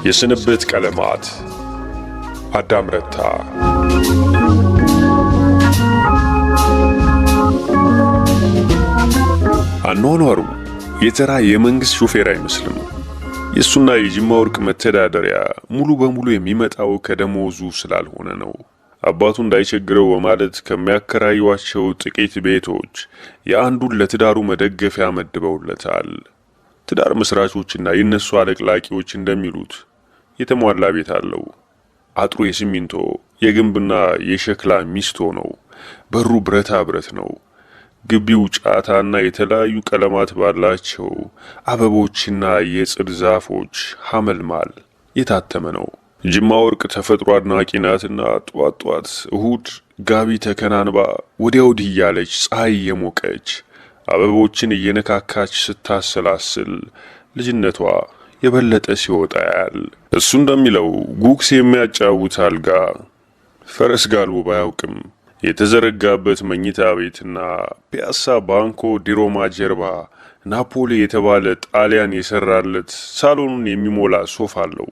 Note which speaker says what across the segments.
Speaker 1: የስንብት ቀለማት አዳም ረታ። አኗኗሩ የተራ የመንግስት ሾፌር አይመስልም። የሱና የጅማ ወርቅ መተዳደሪያ ሙሉ በሙሉ የሚመጣው ከደሞዙ ስላልሆነ ነው። አባቱ እንዳይቸግረው በማለት ከሚያከራዩዋቸው ጥቂት ቤቶች የአንዱን ለትዳሩ መደገፊያ መድበውለታል። ትዳር መስራቾችና የነሱ አለቅላቂዎች እንደሚሉት የተሟላ ቤት አለው። አጥሩ የሲሚንቶ የግንብና የሸክላ ሚስቶ ነው። በሩ ብረታ ብረት ነው። ግቢው ጫታና የተለያዩ ቀለማት ባላቸው አበቦችና የጽድ ዛፎች ሐመልማል የታተመ ነው። ጅማ ወርቅ ተፈጥሮ አድናቂ ናትና ጧት ጧት እሁድ ጋቢ ተከናንባ ወዲያ ወዲህ እያለች ፀሐይ የሞቀች አበቦችን እየነካካች ስታሰላስል ልጅነቷ የበለጠ ሲወጣ ያያል። እሱ እንደሚለው ጉግስ የሚያጫውት አልጋ ፈረስ ጋልቦ ባያውቅም የተዘረጋበት መኝታ ቤትና ፒያሳ ባንኮ ዲሮማ ጀርባ ናፖሊ የተባለ ጣሊያን የሰራለት ሳሎኑን የሚሞላ ሶፋ አለው።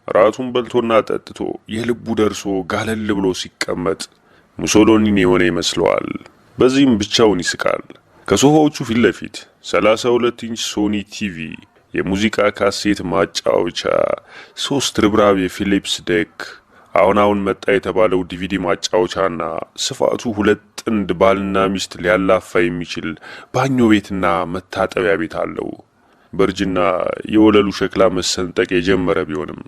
Speaker 1: ራቱን በልቶና ጠጥቶ የልቡ ደርሶ ጋለል ብሎ ሲቀመጥ ሙሶሎኒን የሆነ ይመስለዋል። በዚህም ብቻውን ይስቃል። ከሶፋዎቹ ፊት ለፊት 32 ኢንች ሶኒ ቲቪ፣ የሙዚቃ ካሴት ማጫወቻ፣ 3 ርብራብ የፊሊፕስ ዴክ፣ አሁን መጣ የተባለው ዲቪዲ ማጫወቻና ስፋቱ 2 ጥንድ ባልና ሚስት ሊያላፋ የሚችል ባኞ ቤትና መታጠቢያ ቤት አለው። በርጅና የወለሉ ሸክላ መሰንጠቅ የጀመረ ቢሆንም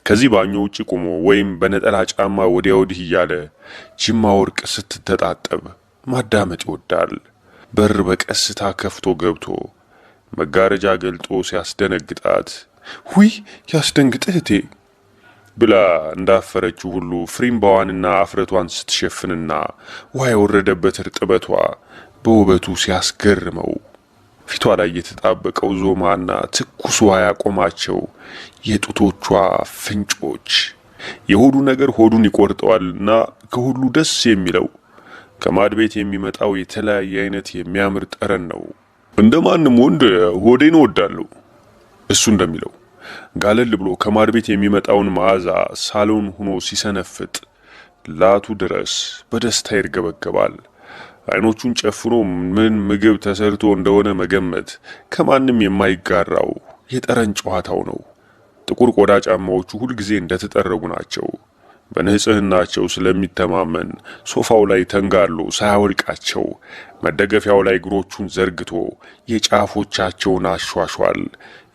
Speaker 1: ከዚህ ባኞ ውጪ ቆሞ ወይም በነጠላ ጫማ ወዲያ ወዲህ እያለ ጅማ ወርቅ ስትተጣጠብ ማዳመጥ ይወዳል። በር በቀስታ ከፍቶ ገብቶ መጋረጃ ገልጦ ሲያስደነግጣት ሁይ ያስደንግጥህ እቴ ብላ እንዳፈረችው ሁሉ ፍሪምባዋንና አፍረቷን ስትሸፍንና ውሃ የወረደበት እርጥበቷ በውበቱ ሲያስገርመው ፊቷ ላይ የተጣበቀው ዞማና ትኩስ ውሃ ያቆማቸው የጡቶቿ ፍንጮች የሆዱ ነገር ሆዱን ይቆርጠዋልና ከሁሉ ደስ የሚለው ከማድ ቤት የሚመጣው የተለያየ አይነት የሚያምር ጠረን ነው። እንደማንም ወንድ ሆዴን እወዳለሁ። እሱ እንደሚለው ጋለል ብሎ ከማድ ቤት የሚመጣውን መዓዛ ሳሎን ሆኖ ሲሰነፍጥ ላቱ ድረስ በደስታ ይርገበገባል። አይኖቹን ጨፍኖ ምን ምግብ ተሰርቶ እንደሆነ መገመት ከማንም የማይጋራው የጠረን ጨዋታው ነው። ጥቁር ቆዳ ጫማዎቹ ሁልጊዜ እንደተጠረጉ ናቸው። በንጽህናቸው ስለሚተማመን ሶፋው ላይ ተንጋሎ ሳያወልቃቸው መደገፊያው ላይ እግሮቹን ዘርግቶ የጫፎቻቸውን አሿሿል፣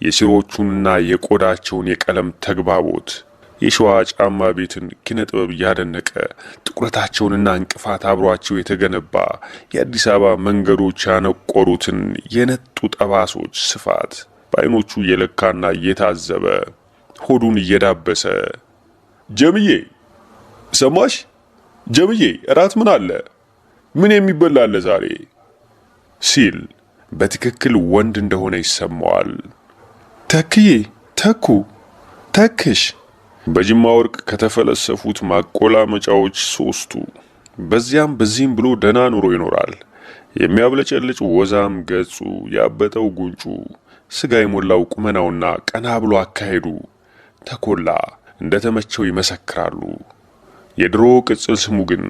Speaker 1: የሲሮቹንና የቆዳቸውን የቀለም ተግባቦት፣ የሸዋ ጫማ ቤትን ኪነጥበብ እያደነቀ ጥቁረታቸውንና እንቅፋት አብሯቸው የተገነባ የአዲስ አበባ መንገዶች ያነቆሩትን የነጡ ጠባሶች ስፋት በአይኖቹ እየለካና እየታዘበ ሆዱን እየዳበሰ ጀምዬ ሰማሽ? ጀምዬ እራት ምን አለ? ምን የሚበላ አለ ዛሬ? ሲል በትክክል ወንድ እንደሆነ ይሰማዋል። ተክዬ፣ ተኩ፣ ተክሽ በጅማ ወርቅ ከተፈለሰፉት ማቆላመጫዎች 3ቱ በዚያም በዚህም ብሎ ደህና ኑሮ ይኖራል። የሚያብለጨልጭ ወዛም ገጹ፣ ያበጠው ጉንጩ፣ ስጋ የሞላው ቁመናውና ቀና ብሎ አካሄዱ ተኮላ እንደተመቸው ይመሰክራሉ። የድሮ ቅጽል ስሙ ግን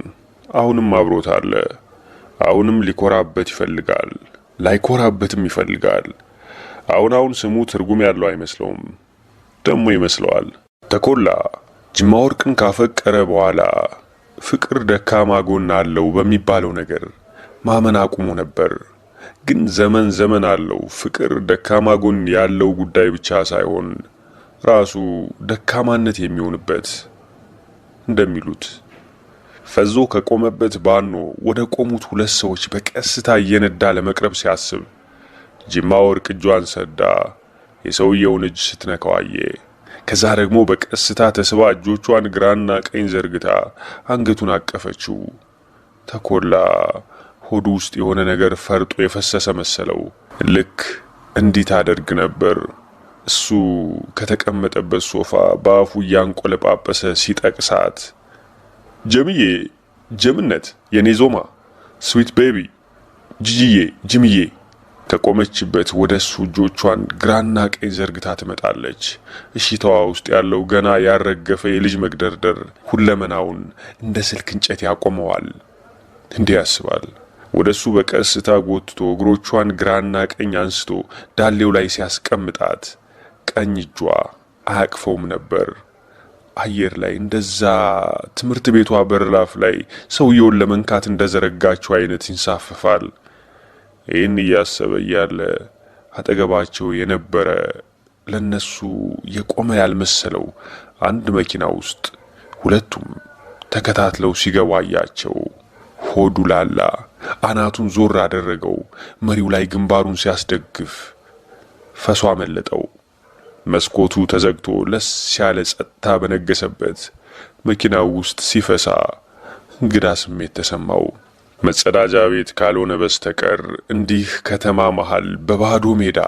Speaker 1: አሁንም አብሮት አለ። አሁንም ሊኮራበት ይፈልጋል፣ ላይኮራበትም ይፈልጋል። አሁን ስሙ ትርጉም ያለው አይመስለውም፣ ደሞ ይመስለዋል። ተኮላ ጅማ ወርቅን ካፈቀረ በኋላ ፍቅር ደካማ ጎን አለው በሚባለው ነገር ማመን አቁሞ ነበር። ግን ዘመን አለው። ፍቅር ደካማ ጎን ያለው ጉዳይ ብቻ ሳይሆን ራሱ ደካማነት የሚሆንበት እንደሚሉት ፈዞ ከቆመበት ባኖ ወደ ቆሙት 2 ሰዎች በቀስታ እየነዳ ለመቅረብ ሲያስብ ጅማ ወርቅ እጇን ሰዳ የሰውየውን እጅ ስትነካዋየ። ከዛ ደግሞ በቀስታ ተስባ እጆቿን ግራና ቀኝ ዘርግታ አንገቱን አቀፈችው። ተኮላ ሆዱ ውስጥ የሆነ ነገር ፈርጦ የፈሰሰ መሰለው። ልክ እንዲህ ታደርግ ነበር እሱ ከተቀመጠበት ሶፋ በአፉ ያንቆለጳጰሰ ሲጠቅሳት ጀምዬ፣ ጀምነት፣ የኔ ዞማ፣ ስዊት ቤቢ፣ ጂጂዬ፣ ጅምዬ ከቆመችበት ወደሱ እጆቿን ግራና ቀኝ ዘርግታ ትመጣለች። እሺታዋ ውስጥ ያለው ገና ያረገፈ የልጅ መግደርደር ሁለመናውን እንደ ስልክ እንጨት ያቆመዋል። እንዲህ ያስባል። ወደሱ በቀስታ ጎትቶ እግሮቿን ግራና ቀኝ አንስቶ ዳሌው ላይ ሲያስቀምጣት ቀኝ እጇ አያቅፈውም ነበር። አየር ላይ እንደዛ ትምህርት ቤቷ በርላፍ ላይ ሰውየውን ለመንካት እንደዘረጋቸው አይነት ይንሳፈፋል። ይህን እያሰበ እያለ አጠገባቸው የነበረ ለነሱ የቆመ ያልመሰለው አንድ መኪና ውስጥ ሁለቱም ተከታትለው ሲገቡ አያቸው። ሆዱ ላላ፣ አናቱን ዞር አደረገው። መሪው ላይ ግንባሩን ሲያስደግፍ ፈሷ መለጠው። መስኮቱ ተዘግቶ ለስ ያለ ጸጥታ በነገሰበት መኪናው ውስጥ ሲፈሳ እንግዳ ስሜት ተሰማው። መጸዳጃ ቤት ካልሆነ በስተቀር እንዲህ ከተማ መሃል በባዶ ሜዳ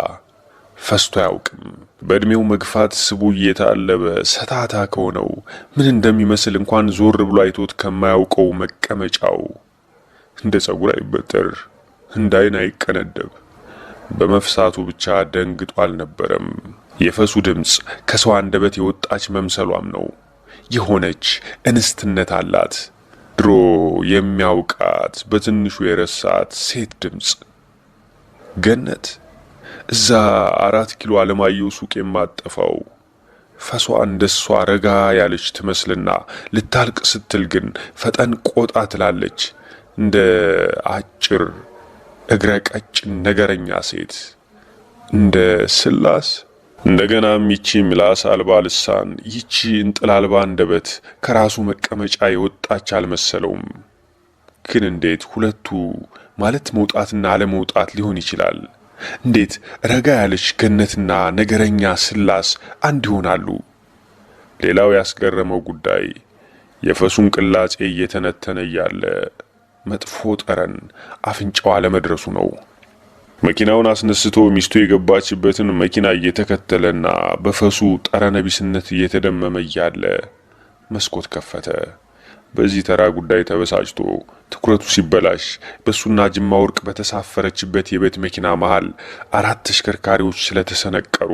Speaker 1: ፈስቶ አያውቅም። በእድሜው መግፋት ስቡ እየታለበ ሰታታ ከሆነው ምን እንደሚመስል እንኳን ዞር ብሎ አይቶት ከማያውቀው መቀመጫው እንደ ጸጉር አይበጠር፣ እንደ አይን አይቀነደብ። በመፍሳቱ ብቻ ደንግጦ አልነበረም። የፈሱ ድምፅ ከሰው አንደበት የወጣች መምሰሏም ነው። የሆነች እንስትነት አላት። ድሮ የሚያውቃት በትንሹ የረሳት ሴት ድምፅ። ገነት እዛ 4 ኪሎ አለማየሁ ሱቅ የማጠፋው ፈሷ እንደሷ ረጋ ያለች ትመስልና ልታልቅ ስትል ግን ፈጠን ቆጣ ትላለች። እንደ አጭር እግረ ቀጭን ነገረኛ ሴት፣ እንደ ስላስ። እንደገናም ይቺ ምላስ አልባ ልሳን፣ ይቺ እንጥል አልባ አንደበት ከራሱ መቀመጫ የወጣች አልመሰለውም። ግን እንዴት ሁለቱ ማለት መውጣትና አለመውጣት ሊሆን ይችላል? እንዴት ረጋ ያለች ገነትና ነገረኛ ስላስ አንድ ይሆናሉ? ሌላው ያስገረመው ጉዳይ የፈሱን ቅላጼ እየተነተነ እያለ መጥፎ ጠረን አፍንጫው አለመድረሱ ነው። መኪናውን አስነስቶ ሚስቱ የገባችበትን መኪና እየተከተለና በፈሱ ጠረነ ቢስነት እየተደመመ እያለ መስኮት ከፈተ። በዚህ ተራ ጉዳይ ተበሳጭቶ ትኩረቱ ሲበላሽ በሱና ጅማ ወርቅ በተሳፈረችበት የቤት መኪና መሃል 4 ተሽከርካሪዎች ስለተሰነቀሩ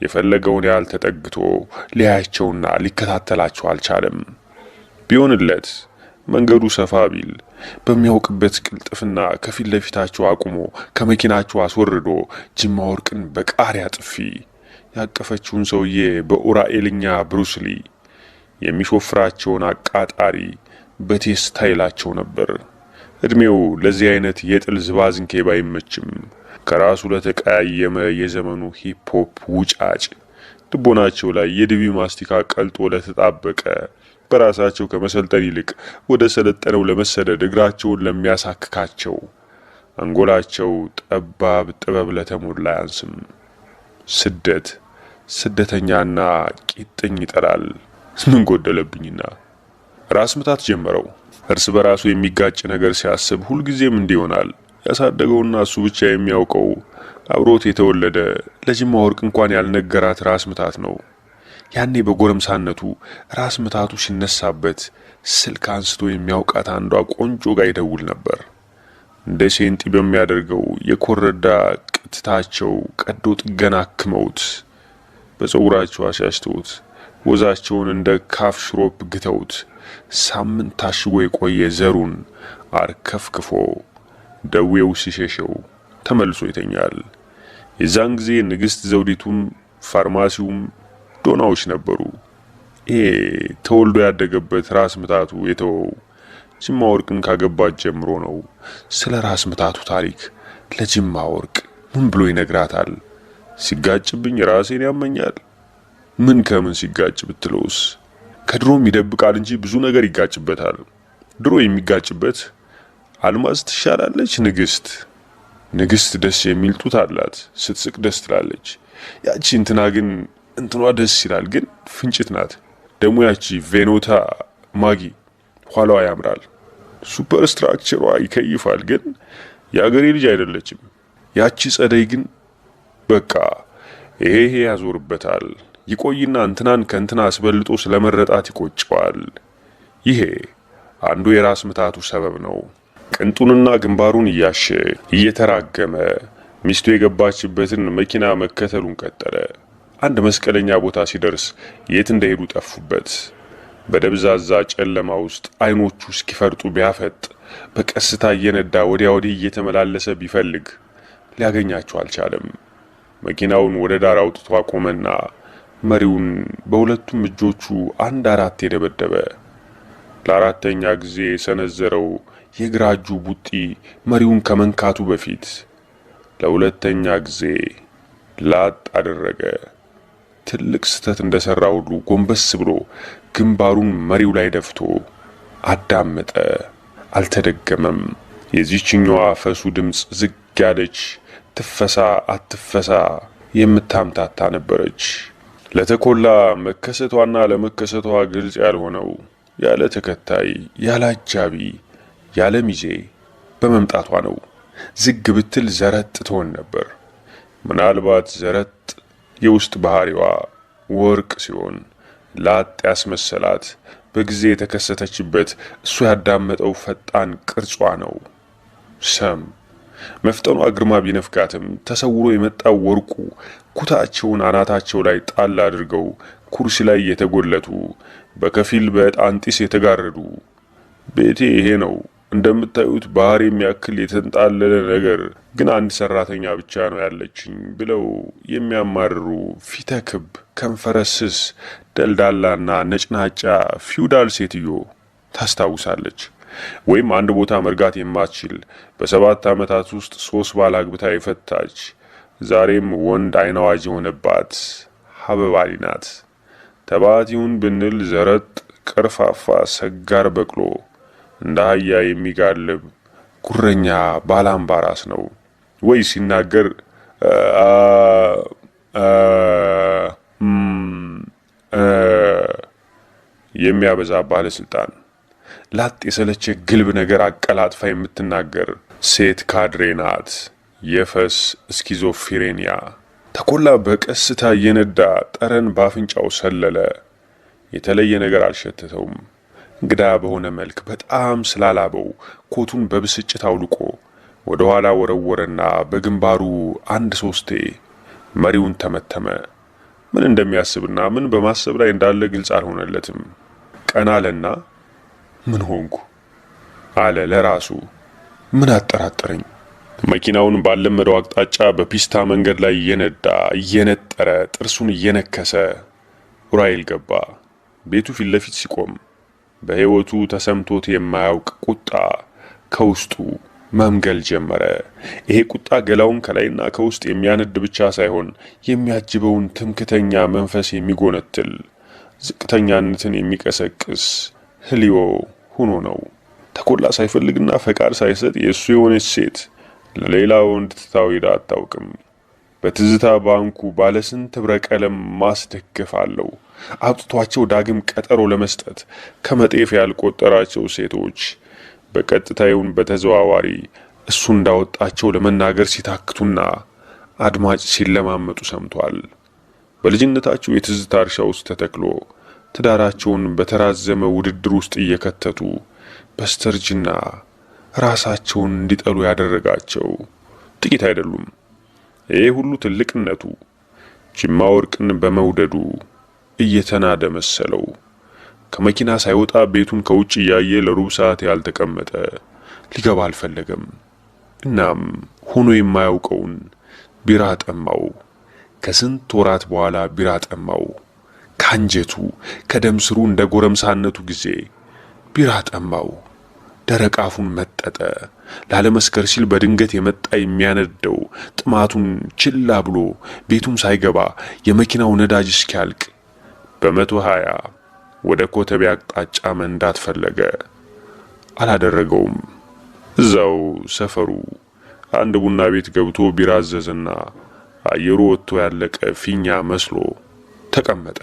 Speaker 1: የፈለገውን ያህል ተጠግቶ ሊያያቸውና ሊከታተላቸው አልቻለም። ቢሆንለት መንገዱ ሰፋ ቢል በሚያውቅበት ቅልጥፍና ከፊት ለፊታቸው አቁሞ ከመኪናቸው አስወርዶ ጅማ ወርቅን በቃሪያ ጥፊ፣ ያቀፈችውን ሰውዬ በኡራኤልኛ ብሩስሊ፣ የሚሾፍራቸውን አቃጣሪ በቴስታ ይላቸው ነበር። እድሜው ለዚህ አይነት የጥል ዝባዝንኬ ባይመችም ከራሱ ለተቀያየመ የዘመኑ ሂፕሆፕ ውጫጭ ልቦናቸው ላይ የድቢ ማስቲካ ቀልጦ ለተጣበቀ በራሳቸው ከመሰልጠን ይልቅ ወደ ሰለጠነው ለመሰደድ እግራቸውን ለሚያሳክካቸው አንጎላቸው ጠባብ ጥበብ ለተሞላ አያንስም። ስደት ስደተኛና ቂጥኝ ይጠላል። ምን ጎደለብኝና ራስ ምታት ጀመረው። እርስ በራሱ የሚጋጭ ነገር ሲያስብ ሁልጊዜም እንዲህ ይሆናል። ያሳደገውና እሱ ብቻ የሚያውቀው አብሮት የተወለደ ለጅማ ወርቅ እንኳን ያልነገራት ራስ ምታት ነው። ያኔ በጎረምሳነቱ ራስ ምታቱ ሲነሳበት ስልክ አንስቶ የሚያውቃት አንዷ ቆንጆ ጋር ይደውል ነበር። እንደ ሴንጢ በሚያደርገው የኮረዳ ቅጥታቸው ቀዶ ጥገና አክመውት በፀጉራቸው አሻሽተውት ወዛቸውን እንደ ካፍ ሽሮፕ ግተውት ሳምንት ታሽጎ የቆየ ዘሩን አርከፍክፎ ደዌው ሲሸሸው ተመልሶ ይተኛል። የዛን ጊዜ ንግስት ዘውዲቱም ፋርማሲውም ዶናዎች ነበሩ። ይሄ ተወልዶ ያደገበት ራስ ምታቱ የተወው ጅማ ወርቅን ካገባት ጀምሮ ነው። ስለ ራስ ምታቱ ታሪክ ለጅማ ወርቅ ምን ብሎ ይነግራታል? ሲጋጭብኝ ራሴን ያመኛል። ምን ከምን ሲጋጭ ብትለውስ ከድሮም ይደብቃል እንጂ ብዙ ነገር ይጋጭበታል። ድሮ የሚጋጭበት አልማዝ ትሻላለች ንግስት ደስ የሚል ጡት አላት፣ ስትስቅ ደስ ትላለች። ያቺ እንትና ግን እንትኗ ደስ ይላል ግን ፍንጭት ናት። ደሞ ያቺ ቬኖታ ማጊ ኋላዋ ያምራል፣ ሱፐር ስትራክቸሯ ይከይፋል ግን የአገሬ ልጅ አይደለችም። ያቺ ጸደይ ግን በቃ ይሄ ያዞርበታል። ይቆይና እንትናን ከእንትና አስበልጦ ስለመረጣት ይቆጨዋል። ይሄ አንዱ የራስ ምታቱ ሰበብ ነው። ቅንጡንና ግንባሩን እያሸ እየተራገመ ሚስቱ የገባችበትን መኪና መከተሉን ቀጠለ። አንድ መስቀለኛ ቦታ ሲደርስ የት እንደሄዱ ጠፉበት። በደብዛዛ ጨለማ ውስጥ አይኖቹ እስኪፈርጡ ቢያፈጥ በቀስታ እየነዳ ወዲያ ወዲህ እየተመላለሰ ቢፈልግ ሊያገኛቸው አልቻለም። መኪናውን ወደ ዳር አውጥቶ አቆመና መሪውን በሁለቱም እጆቹ አንድ አራት የደበደበ። ለአራተኛ ጊዜ የሰነዘረው የግራ እጁ ቡጢ መሪውን ከመንካቱ በፊት ለሁለተኛ ጊዜ ላጥ አደረገ። ትልቅ ስህተት እንደሰራ ሁሉ ጎንበስ ብሎ ግንባሩን መሪው ላይ ደፍቶ አዳመጠ። አልተደገመም። የዚህችኛዋ ፈሱ ድምፅ ዝግ ያለች ትፈሳ አትፈሳ የምታምታታ ነበረች። ለተኮላ መከሰቷና ለመከሰቷ ግልጽ ያልሆነው ያለ ተከታይ፣ ያለ አጃቢ፣ ያለ ሚዜ በመምጣቷ ነው። ዝግ ብትል ዘረጥ ትሆን ነበር። ምናልባት ዘረጥ የውስጥ ባህሪዋ ወርቅ ሲሆን ላጥ ያስመሰላት በጊዜ የተከሰተችበት እሱ ያዳመጠው ፈጣን ቅርጿ ነው። ሰም መፍጠኗ ግርማ ቢነፍጋትም ተሰውሮ የመጣው ወርቁ ኩታቸውን አናታቸው ላይ ጣል አድርገው ኩርሲ ላይ የተጎለቱ በከፊል በዕጣን ጢስ የተጋረዱ ቤቴ ይሄ ነው እንደምታዩት ባህር የሚያክል የተንጣለለ ነገር ግን አንድ ሰራተኛ ብቻ ነው ያለችኝ ብለው የሚያማርሩ ፊተ ክብ ከንፈረ ስስ ደልዳላና ነጭናጫ ፊውዳል ሴትዮ ታስታውሳለች። ወይም አንድ ቦታ መርጋት የማትችል በ7 ዓመታት ውስጥ 3 ባል አግብታ የፈታች ዛሬም ወንድ አይናዋጅ የሆነባት ሀበባሊ ናት። ተባቲውን ብንል ዘረጥ ቀርፋፋ ሰጋር በቅሎ እንደ አህያ የሚጋልብ ጉረኛ ባላምባራስ ነው ወይ ሲናገር የሚያበዛ ባለስልጣን፣ ላጥ የሰለቸ ግልብ ነገር አቀላጥፋ የምትናገር ሴት ካድሬ ናት። የፈስ ስኪዞፍሬኒያ። ተኮላ በቀስታ እየነዳ ጠረን ባፍንጫው ሰለለ። የተለየ ነገር አልሸተተውም። እንግዳ በሆነ መልክ በጣም ስላላበው ኮቱን በብስጭት አውልቆ ወደ ኋላ ወረወረና በግንባሩ 1-3 መሪውን ተመተመ። ምን እንደሚያስብና ምን በማሰብ ላይ እንዳለ ግልጽ አልሆነለትም። ቀና አለና ምን ሆንኩ አለ ለራሱ። ምን አጠራጠረኝ? መኪናውን ባለመደው አቅጣጫ በፒስታ መንገድ ላይ እየነጠረ ጥርሱን እየነከሰ ኡራኤል ገባ። ቤቱ ፊት ለፊት ሲቆም በህይወቱ ተሰምቶት የማያውቅ ቁጣ ከውስጡ መምገል ጀመረ። ይሄ ቁጣ ገላውን ከላይና ከውስጥ የሚያነድ ብቻ ሳይሆን የሚያጅበውን ትምክተኛ መንፈስ የሚጎነትል ዝቅተኛነትን የሚቀሰቅስ ህሊዮ ሆኖ ነው። ተኮላ ሳይፈልግና ፈቃድ ሳይሰጥ የእሱ የሆነች ሴት ለሌላ ወንድ ትታው ሄዳ አታውቅም። በትዝታ ባንኩ ባለስንት ህብረ ቀለም ማስደገፍ አለው። አውጥቷቸው ዳግም ቀጠሮ ለመስጠት ከመጤፍ ያልቆጠራቸው ሴቶች በቀጥታ ይሁን በተዘዋዋሪ እሱ እንዳወጣቸው ለመናገር ሲታክቱና አድማጭ ሲለማመጡ ሰምቷል። በልጅነታቸው የትዝታ እርሻ ውስጥ ተተክሎ ትዳራቸውን በተራዘመ ውድድር ውስጥ እየከተቱ በስተርጅና ራሳቸውን እንዲጠሉ ያደረጋቸው ጥቂት አይደሉም። ይሄ ሁሉ ትልቅነቱ ጅማ ወርቅን በመውደዱ እየተናደ መሰለው። ከመኪና ሳይወጣ ቤቱን ከውጭ እያየ ለሩብ ሰዓት ያልተቀመጠ ሊገባ አልፈለገም። እናም ሆኖ የማያውቀውን ቢራ ጠማው። ከስንት ወራት በኋላ ቢራ ጠማው። ካንጀቱ ከደም ስሩ እንደ ጎረምሳነቱ ጊዜ ቢራ ጠማው። ደረቅ አፉን መጠጠ። ላለመስከር ሲል በድንገት የመጣ የሚያነደው ጥማቱን ችላ ብሎ ቤቱም ሳይገባ የመኪናው ነዳጅ እስኪያልቅ በ120 ወደ ኮተቤ አቅጣጫ መንዳት ፈለገ። አላደረገውም። እዛው ሰፈሩ አንድ ቡና ቤት ገብቶ ቢራ አዘዘና አየሩ ወጥቶ ያለቀ ፊኛ መስሎ ተቀመጠ።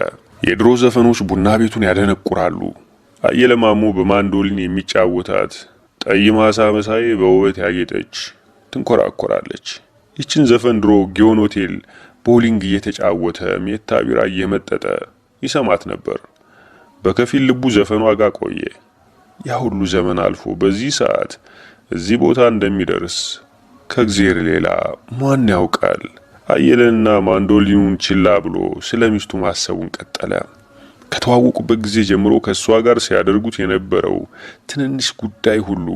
Speaker 1: የድሮ ዘፈኖች ቡና ቤቱን ያደነቁራሉ። አየለማሞ በማንዶሊን የሚጫወታት ጠይማ ሳመሳይ በውበት ያጌጠች ትንኮራኮራለች። ይችን ዘፈን ድሮ ጊዮን ሆቴል ቦሊንግ እየተጫወተ ሜታ ቢራ እየመጠጠ ይሰማት ነበር። በከፊል ልቡ ዘፈኗ ጋር ቆየ። ያ ሁሉ ዘመን አልፎ በዚህ ሰዓት እዚህ ቦታ እንደሚደርስ ከእግዚአብሔር ሌላ ማን ያውቃል? አየለና ማንዶሊኑን ችላ ብሎ ስለሚስቱ ማሰቡን ቀጠለ። ከተዋወቁበት ጊዜ ጀምሮ ከሷ ጋር ሲያደርጉት የነበረው ትንንሽ ጉዳይ ሁሉ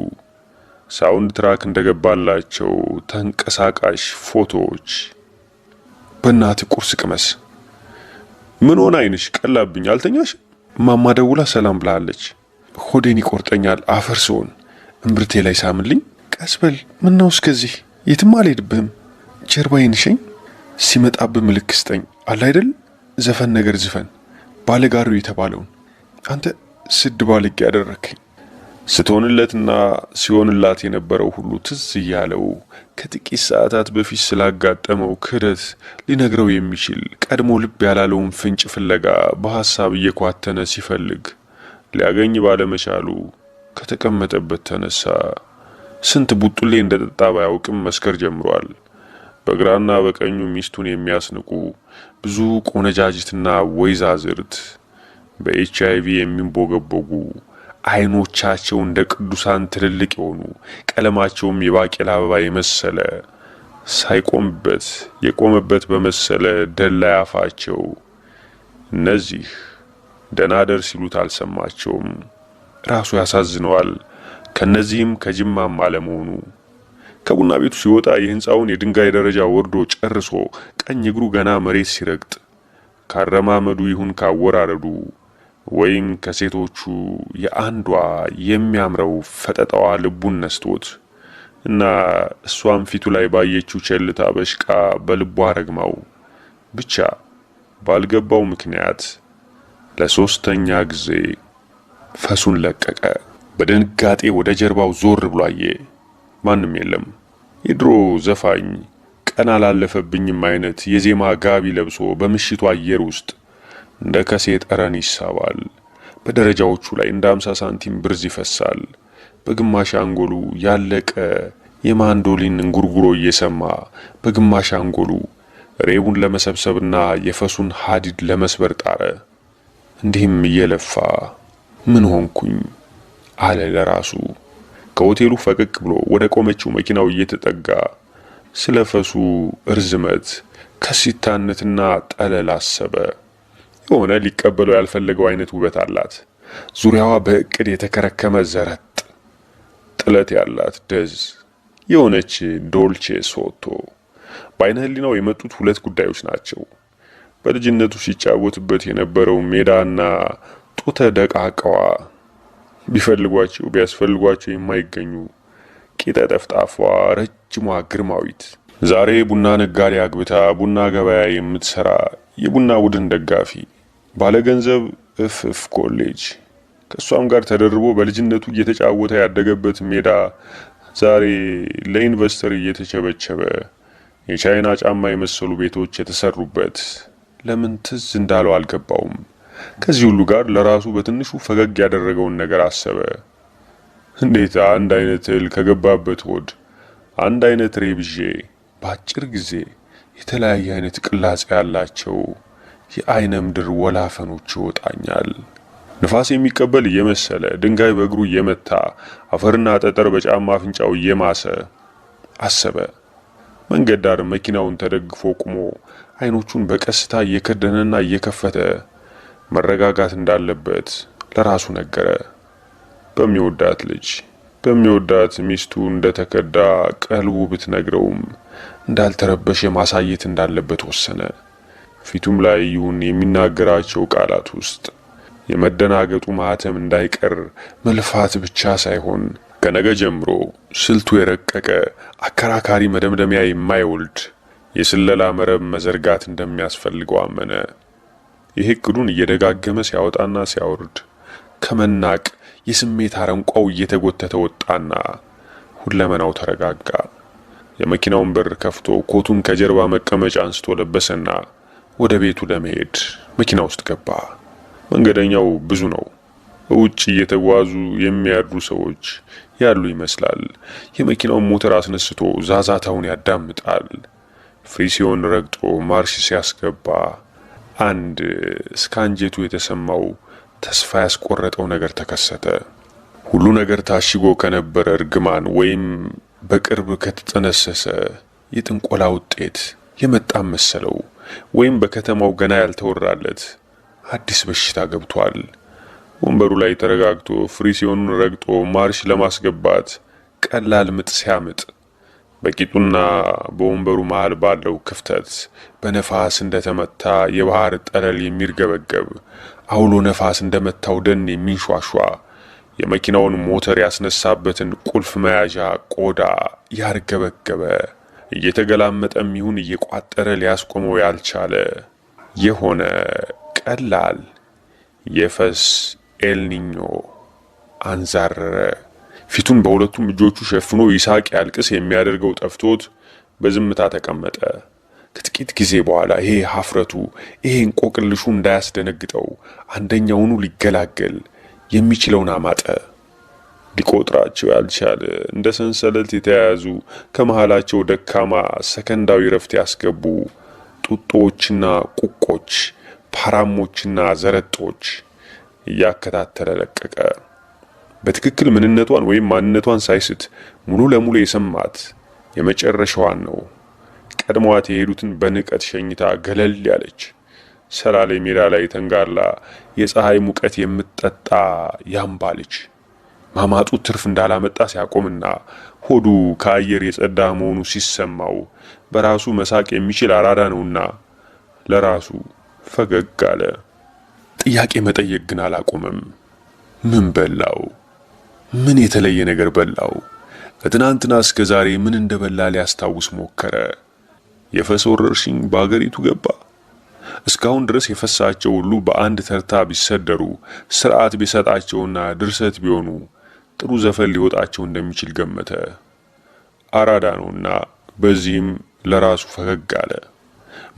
Speaker 1: ሳውንድ ትራክ እንደገባላቸው ተንቀሳቃሽ ፎቶዎች። በእናት ቁርስ ቅመስ። ምን ሆነ አይንሽ ቀላብኝ? አልተኛሽ? ማማ ደውላ ሰላም ብላለች። ሆዴን ይቆርጠኛል አፈር ሲሆን እምብርቴ ላይ ሳምልኝ። ቀስበል ምን ነው እስከዚህ? የትም አልሄድብህም። ጀርባዬን ሸኝ። ሲመጣብህ ምልክ ስጠኝ። አለ አይደል ዘፈን ነገር ዝፈን ባለጋሪው የተባለውን። አንተ ስድ ባልጌ ያደረከኝ። ስትሆንለትና ሲሆንላት የነበረው ሁሉ ትዝ እያለው ከጥቂት ሰዓታት በፊት ስላጋጠመው ክህደት ሊነግረው የሚችል ቀድሞ ልብ ያላለውን ፍንጭ ፍለጋ በሐሳብ እየኳተነ ሲፈልግ ሊያገኝ ባለመቻሉ ከተቀመጠበት ተነሳ። ስንት ቡጡሌ እንደጠጣ ባያውቅም መስከር ጀምሯል። በግራና በቀኙ ሚስቱን የሚያስንቁ ብዙ ቆነጃጅትና ወይዛዝርት በኤችአይቪ የሚንቦገቦጉ አይኖቻቸው እንደ ቅዱሳን ትልልቅ የሆኑ ቀለማቸውም የባቄላ አበባ የመሰለ ሳይቆምበት የቆመበት በመሰለ ደላይ አፋቸው እነዚህ ደናደር ሲሉት አልሰማቸውም። ራሱ ያሳዝነዋል። ከነዚህም ከጅማም አለመሆኑ። ከቡና ቤቱ ሲወጣ የህንጻውን የድንጋይ ደረጃ ወርዶ ጨርሶ ቀኝ እግሩ ገና መሬት ሲረግጥ ካረማመዱ ይሁን ካወራረዱ ወይም ከሴቶቹ የአንዷ የሚያምረው ፈጠጣዋ ልቡን ነስቶት እና እሷም ፊቱ ላይ ባየችው ቸልታ በሽቃ በልቧ ረግማው ብቻ ባልገባው ምክንያት ለሶስተኛ ጊዜ ፈሱን ለቀቀ። በድንጋጤ ወደ ጀርባው ዞር ብሎ አየ። ማንም የለም። የድሮ ዘፋኝ ቀና ላለፈብኝም አይነት የዜማ ጋቢ ለብሶ በምሽቱ አየር ውስጥ እንደ ከሴ ጠረን ይሳባል። በደረጃዎቹ ላይ እንደ 50 ሳንቲም ብርዝ ይፈሳል። በግማሽ አንጎሉ ያለቀ የማንዶሊን እንጉርጉሮ እየሰማ በግማሽ አንጎሉ ሬቡን ለመሰብሰብና የፈሱን ሐዲድ ለመስበር ጣረ። እንዲህም እየለፋ ምን ሆንኩኝ አለ ለራሱ። ከሆቴሉ ፈቀቅ ብሎ ወደ ቆመችው መኪናው እየተጠጋ ስለ ፈሱ እርዝመት ከሲታነትና ጠለል አሰበ። የሆነ ሊቀበለው ያልፈለገው አይነት ውበት አላት። ዙሪያዋ በእቅድ የተከረከመ ዘረጥ ጥለት ያላት ደዝ የሆነች ዶልቼ ሶቶ። በአይነ ህሊናው የመጡት ሁለት ጉዳዮች ናቸው። በልጅነቱ ሲጫወትበት የነበረው ሜዳና ጡተ ደቃቃዋ ቢፈልጓቸው ቢያስፈልጓቸው የማይገኙ ቂጠ ጠፍጣፏ ረጅሟ ግርማዊት ዛሬ ቡና ነጋዴ አግብታ ቡና ገበያ የምትሰራ የቡና ቡድን ደጋፊ ባለገንዘብ እፍ ኮሌጅ ከሷም ጋር ተደርቦ በልጅነቱ እየተጫወተ ያደገበት ሜዳ ዛሬ ለኢንቨስተር እየተቸበቸበ የቻይና ጫማ የመሰሉ ቤቶች የተሰሩበት ለምን ትዝ እንዳለው አልገባውም። ከዚህ ሁሉ ጋር ለራሱ በትንሹ ፈገግ ያደረገውን ነገር አሰበ። እንዴት አንድ አይነት እህል ከገባበት ሆድ አንድ አይነት ሬብዤ በአጭር ጊዜ የተለያየ አይነት ቅላጼ ያላቸው የአይነ ምድር ወላፈኖች ይወጣኛል። ንፋስ የሚቀበል እየመሰለ ድንጋይ በእግሩ እየመታ አፈርና ጠጠር በጫማ አፍንጫው እየማሰ አሰበ። መንገድ ዳር መኪናውን ተደግፎ ቆሞ አይኖቹን በቀስታ እየከደነና እየከፈተ መረጋጋት እንዳለበት ለራሱ ነገረ። በሚወዳት ልጅ በሚወዳት ሚስቱ እንደተከዳ ቀልቡ ብትነግረውም እንዳልተረበሸ ማሳየት እንዳለበት ወሰነ። ፊቱም ላይ ይሁን የሚናገራቸው ቃላት ውስጥ የመደናገጡ ማህተም እንዳይቀር መልፋት ብቻ ሳይሆን ከነገ ጀምሮ ስልቱ የረቀቀ አከራካሪ መደምደሚያ የማይወልድ የስለላ መረብ መዘርጋት እንደሚያስፈልገው አመነ። ይህ እቅዱን እየደጋገመ ሲያወጣና ሲያወርድ ከመናቅ የስሜት አረንቋው እየተጎተተ ወጣና ሁለመናው ተረጋጋ። የመኪናውን በር ከፍቶ ኮቱን ከጀርባ መቀመጫ አንስቶ ለበሰና ወደ ቤቱ ለመሄድ መኪና ውስጥ ገባ። መንገደኛው ብዙ ነው። ውጭ እየተጓዙ የሚያድሩ ሰዎች ያሉ ይመስላል። የመኪናውን ሞተር አስነስቶ ዛዛታውን ያዳምጣል። ፍሪሲዮን ረግጦ ማርሽ ሲያስገባ አንድ እስከ አንጀቱ የተሰማው ተስፋ ያስቆረጠው ነገር ተከሰተ። ሁሉ ነገር ታሽጎ ከነበረ እርግማን ወይም በቅርብ ከተጠነሰሰ የጥንቆላ ውጤት የመጣም መሰለው ወይም በከተማው ገና ያልተወራለት አዲስ በሽታ ገብቷል። ወንበሩ ላይ ተረጋግቶ ፍሪሲዮኑን ረግጦ ማርሽ ለማስገባት ቀላል ምጥ ሲያምጥ በቂጡና በወንበሩ መሃል ባለው ክፍተት በነፋስ እንደተመታ የባህር ጠለል የሚርገበገብ አውሎ ነፋስ እንደመታው ደን የሚንሿሿ የመኪናውን ሞተር ያስነሳበትን ቁልፍ መያዣ ቆዳ ያርገበገበ እየተገላመጠም ይሁን እየቋጠረ ሊያስቆመው ያልቻለ የሆነ ቀላል የፈስ ኤልኒኞ አንዛረረ። ፊቱን በሁለቱም እጆቹ ሸፍኖ ይሳቅ ያልቅስ የሚያደርገው ጠፍቶት በዝምታ ተቀመጠ። ከጥቂት ጊዜ በኋላ ይሄ ሀፍረቱ ይሄ እንቆቅልሹ እንዳያስደነግጠው አንደኛውኑ ሊገላገል የሚችለውን አማጠ። ሊቆጥራቸው ያልቻለ እንደ ሰንሰለት የተያያዙ ከመሃላቸው ደካማ ሰከንዳዊ ረፍት ያስገቡ ጡጦችና ቁቆች፣ ፓራሞችና ዘረጦች እያከታተለ ለቀቀ። በትክክል ምንነቷን ወይም ማንነቷን ሳይስት ሙሉ ለሙሉ የሰማት የመጨረሻዋን ነው። ቀድመዋት የሄዱትን በንቀት ሸኝታ ገለል ያለች ሰላሌ ሜዳ ላይ ተንጋላ የፀሐይ ሙቀት የምትጠጣ ያምባለች ማማጡ ትርፍ እንዳላመጣ ሲያቆምና ሆዱ ከአየር የጸዳ መሆኑ ሲሰማው በራሱ መሳቅ የሚችል አራዳ ነውና ለራሱ ፈገግ አለ። ጥያቄ መጠየቅ ግን አላቆመም። ምን በላው? ምን የተለየ ነገር በላው? ከትናንትና እስከ ዛሬ ምን እንደበላ ሊያስታውስ ሞከረ። የፈስ ወረርሽኝ በአገሪቱ ገባ። እስካሁን ድረስ የፈሳቸው ሁሉ በአንድ ተርታ ቢሰደሩ ስርዓት ቢሰጣቸውና ድርሰት ቢሆኑ ጥሩ ዘፈን ሊወጣቸው እንደሚችል ገመተ። አራዳ ነውና በዚህም ለራሱ ፈገግ አለ።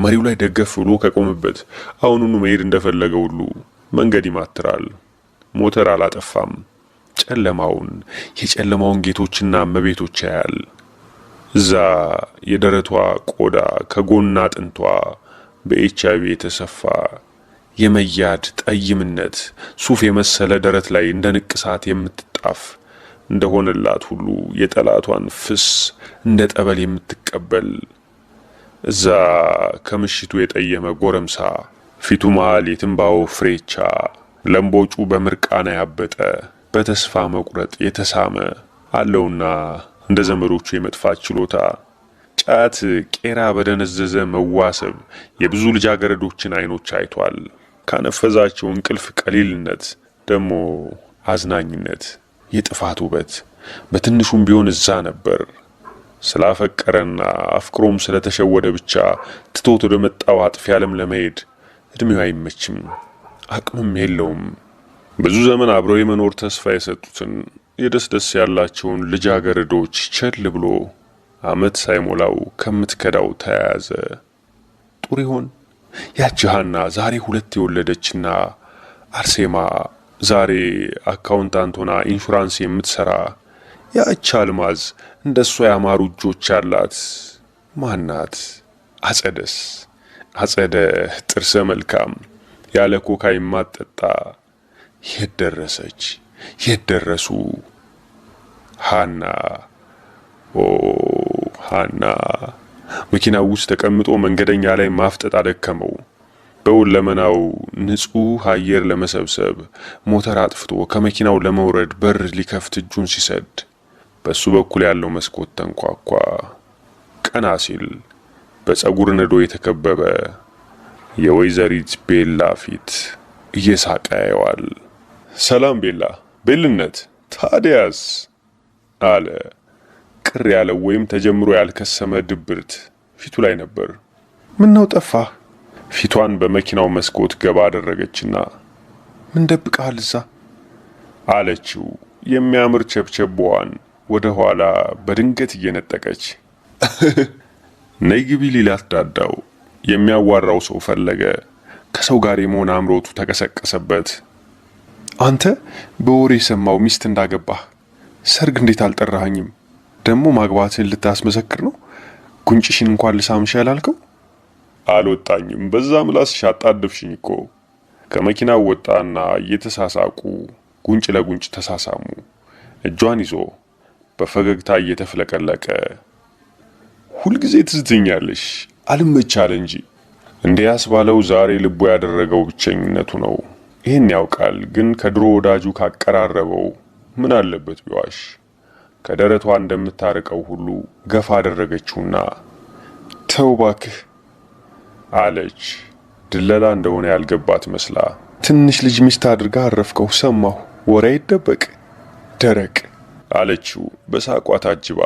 Speaker 1: መሪው ላይ ደገፍ ብሎ ከቆመበት አሁኑኑ መሄድ እንደፈለገ ሁሉ መንገድ ይማትራል። ሞተር አላጠፋም። የጨለማውን ጌቶችና እመቤቶች ያያል። እዛ የደረቷ ቆዳ ከጎን አጥንቷ በኤችአይቪ የተሰፋ የመያድ ጠይምነት ሱፍ የመሰለ ደረት ላይ እንደ ንቅሳት የምትጣፍ እንደሆነላት ሁሉ የጠላቷን ፍስ እንደ ጠበል የምትቀበል እዛ ከምሽቱ የጠየመ ጎረምሳ ፊቱ መሃል የትንባው ፍሬቻ ለምቦጩ በምርቃና ያበጠ በተስፋ መቁረጥ የተሳመ አለውና እንደ ዘመዶቹ የመጥፋት ችሎታ ጫት ቄራ በደነዘዘ መዋሰብ የብዙ ልጃገረዶችን አይኖች አይቷል። ካነፈዛቸው እንቅልፍ ቀሊልነት ደሞ አዝናኝነት የጥፋት ውበት በትንሹም ቢሆን እዛ ነበር። ስላፈቀረና አፍቅሮም ስለተሸወደ ብቻ ትቶት ወደ መጣው አጥፊ ዓለም ለመሄድ እድሜው አይመችም፣ አቅምም የለውም። ብዙ ዘመን አብረው የመኖር ተስፋ የሰጡትን የደስ ያላቸውን ልጃገረዶች ቸል ብሎ አመት ሳይሞላው ከምትከዳው ተያያዘ። ጡር ይሆን ያቺ ሀና ዛሬ 2 የወለደችና አርሴማ ዛሬ አካውንታንት ሆና ኢንሹራንስ የምትሰራ ያቺ አልማዝ እንደሷ ያማሩ እጆች ያላት ማናት? አጸደ ጥርሰ መልካም ያለ ኮካ የማትጠጣ የት ደረሱ? ሀና ሀና መኪናው ውስጥ ተቀምጦ መንገደኛ ላይ ማፍጠጥ አደከመው። በሁለመናው ንጹህ አየር ለመሰብሰብ ሞተር አጥፍቶ ከመኪናው ለመውረድ በር ሊከፍት እጁን ሲሰድ በሱ በኩል ያለው መስኮት ተንኳኳ። ቀና ሲል በፀጉር ነዶ የተከበበ የወይዘሪት ቤላ ፊት እየሳቀ ያየዋል። ሰላም ቤላ። ቤልነት ታዲያስ አለ። ቅር ያለው ወይም ተጀምሮ ያልከሰመ ድብርት ፊቱ ላይ ነበር። ምን ነው ጠፋህ? ፊቷን በመኪናው መስኮት ገባ አደረገችና ምን ደብቀሃል እዛ አለችው። የሚያምር ቸብቸቧን ወደ ኋላ በድንገት እየነጠቀች ነይ ግቢ ሊላት ዳዳው። የሚያዋራው ሰው ፈለገ። ከሰው ጋር የመሆን አምሮቱ ተቀሰቀሰበት። አንተ በወሬ ሰማው ሚስት እንዳገባህ፣ ሰርግ እንዴት አልጠራኸኝም? ደግሞ ማግባትህን ልታስመሰክር ነው? ጉንጭሽን እንኳን ልሳምሽ ያላልከው? አልወጣኝም። በዛ ምላስሽ አጣደፍሽኝ እኮ። ከመኪናው ወጣና እየተሳሳቁ ጉንጭ ለጉንጭ ተሳሳሙ። እጇን ይዞ በፈገግታ እየተፍለቀለቀ ሁልጊዜ ትዝትኛለሽ አልመቻለ እንጂ እንዲያስ ባለው ዛሬ ልቡ ያደረገው ብቸኝነቱ ነው። ይህን ያውቃል። ግን ከድሮ ወዳጁ ካቀራረበው ምን አለበት ቢዋሽ? ከደረቷ እንደምታርቀው ሁሉ ገፋ አደረገችውና ተው እባክህ አለች። ድለላ እንደሆነ ያልገባት መስላ ትንሽ ልጅ ሚስት አድርጋ አረፍከው ሰማሁ፣ ወሬ ይደበቅ ደረቅ አለችው በሳቋ ታጅባ።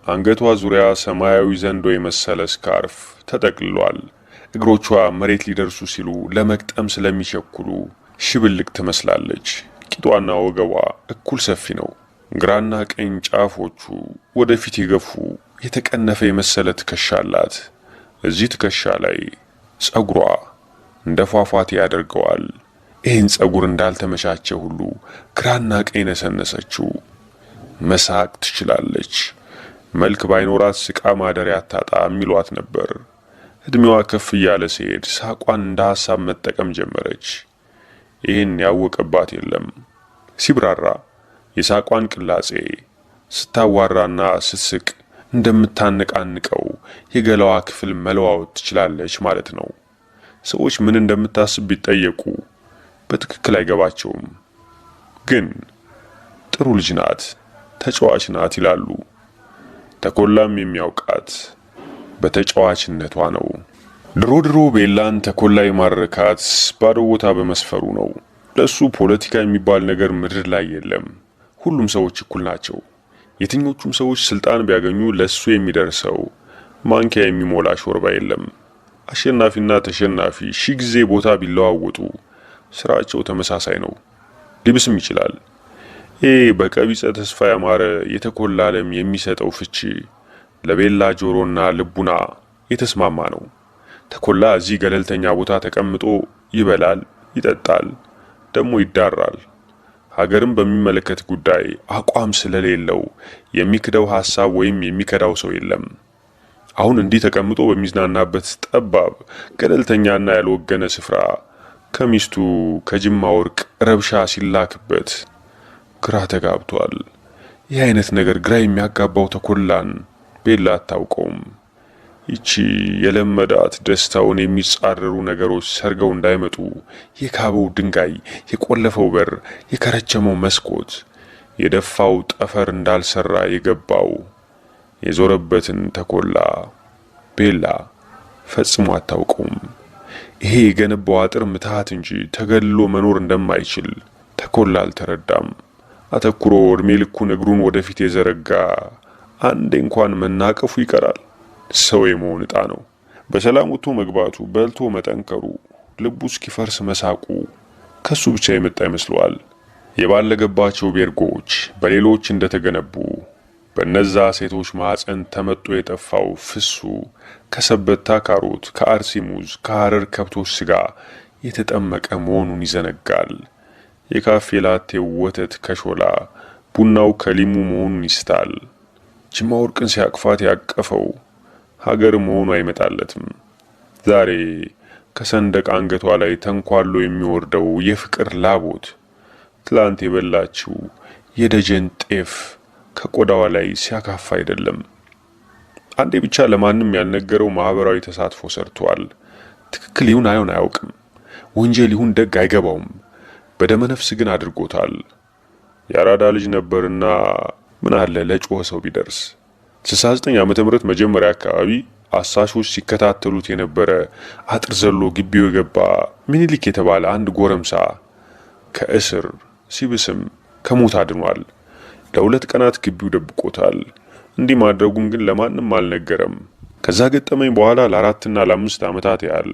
Speaker 1: አንገቷ ዙሪያ ሰማያዊ ዘንዶ የመሰለ ስካርፍ ተጠቅልሏል። እግሮቿ መሬት ሊደርሱ ሲሉ ለመቅጠም ስለሚቸኩሉ ሽብልቅ ትመስላለች። ቂጧና ወገቧ እኩል ሰፊ ነው። ግራና ቀኝ ጫፎቹ ወደፊት የገፉ የተቀነፈ የመሰለ ትከሻ አላት። እዚህ ትከሻ ላይ ጸጉሯ እንደ ፏፏቴ ያደርገዋል። ይህን ጸጉር እንዳልተመቻቸ ሁሉ ግራና ቀኝ ነሰነሰችው። መሳቅ ትችላለች። መልክ ባይኖራት ስቃ ማደሪያ አታጣም ይሏት ነበር። እድሜዋ ከፍ እያለ ሲሄድ ሳቋን እንደ ሐሳብ መጠቀም ጀመረች። ይህን ያወቀባት የለም። ሲብራራ የሳቋን ቅላጼ ስታዋራና ስትስቅ እንደምታነቃንቀው የገላዋ ክፍል መለዋወጥ ትችላለች ማለት ነው። ሰዎች ምን እንደምታስብ ቢጠየቁ በትክክል አይገባቸውም። ግን ጥሩ ልጅ ናት፣ ተጫዋች ናት ይላሉ። ተኮላም የሚያውቃት በተጫዋችነቷ ነው። ድሮ ቤላን ተኮላ የማረካት ባዶ ቦታ በመስፈሩ ነው። ለሱ ፖለቲካ የሚባል ነገር ምድር ላይ የለም። ሁሉም ሰዎች እኩል ናቸው። የትኞቹም ሰዎች ስልጣን ቢያገኙ ለሱ የሚደርሰው ማንኪያ የሚሞላ ሾርባ የለም። አሸናፊና ተሸናፊ ሺህ ጊዜ ቦታ ቢለዋወጡ ስራቸው ተመሳሳይ ነው። ሊብስም ይችላል። በቀቢጸ ተስፋ ያማረ የተኮላ ዓለም የሚሰጠው ፍቺ ለቤላ ጆሮና ልቡና የተስማማ ነው። ተኮላ እዚህ ገለልተኛ ቦታ ተቀምጦ ይበላል፣ ይጠጣል፣ ደግሞ ይዳራል። ሀገርን በሚመለከት ጉዳይ አቋም ስለሌለው የሚክደው ሐሳብ ወይም የሚከዳው ሰው የለም። አሁን እንዲህ ተቀምጦ በሚዝናናበት ጠባብ ገለልተኛና ያልወገነ ስፍራ ከሚስቱ ከጅማ ወርቅ ረብሻ ሲላክበት ግራ ተጋብቷል። ይህ አይነት ነገር ግራ የሚያጋባው ተኮላን ቤላ አታውቀውም። ይቺ የለመዳት ደስታውን የሚጻረሩ ነገሮች ሰርገው እንዳይመጡ የካበው ድንጋይ፣ የቆለፈው በር፣ የከረቸመው መስኮት፣ የደፋው ጠፈር እንዳልሰራ የገባው የዞረበትን ተኮላ ቤላ ፈጽሞ አታውቀውም። ይሄ የገነባው አጥር ምትሃት እንጂ ተገልሎ መኖር እንደማይችል ተኮላ አልተረዳም። አተኩሮ እድሜ ልኩን እግሩን ወደፊት የዘረጋ አንዴ እንኳን መናቀፉ ይቀራል። ሰው የመሆን ዕጣ ነው። በሰላም ወጥቶ መግባቱ፣ በልቶ መጠንከሩ፣ ልቡ እስኪፈርስ መሳቁ ከሱ ብቻ የመጣ ይመስለዋል። የባለገባቸው ቤርጎች በሌሎች እንደተገነቡ በነዛ ሴቶች ማህፀን ተመጦ የጠፋው ፍሱ ከሰበታ ካሮት፣ ከአርሲ ሙዝ፣ ከሐረር ከብቶች ስጋ የተጠመቀ መሆኑን ይዘነጋል። የካፌ ላቴው ወተት ከሾላ፣ ቡናው ከሊሙ መሆኑን ይስታል። ጅማ ወርቅን ሲያቅፋት ያቀፈው ሀገር መሆኑ አይመጣለትም። ዛሬ ከሰንደቅ አንገቷ ላይ ተንኳሎ የሚወርደው የፍቅር ላቦት ትላንት የበላችው የደጀን ጤፍ ከቆዳዋ ላይ ሲያካፋ አይደለም። አንዴ ብቻ ለማንም ያልነገረው ማህበራዊ ተሳትፎ ሰርቷል። ትክክል ይሁን አይሆን አያውቅም። ወንጀል ይሁን ደግ አይገባውም። በደመ ነፍስ ግን አድርጎታል። የአራዳ ልጅ ነበርና ምን አለ ለጮኸ ሰው ቢደርስ። 69 ዓመተ ምህረት መጀመሪያ አካባቢ አሳሾች ሲከታተሉት የነበረ አጥር ዘሎ ግቢው የገባ ምኒልክ የተባለ አንድ ጎረምሳ ከእስር ሲብስም ከሞት አድኗል። ለ2 ቀናት ግቢው ደብቆታል። እንዲህ ማድረጉን ግን ለማንም አልነገረም። ከዛ ገጠመኝ በኋላ ለ4 እና ለ5 ዓመታት ያህል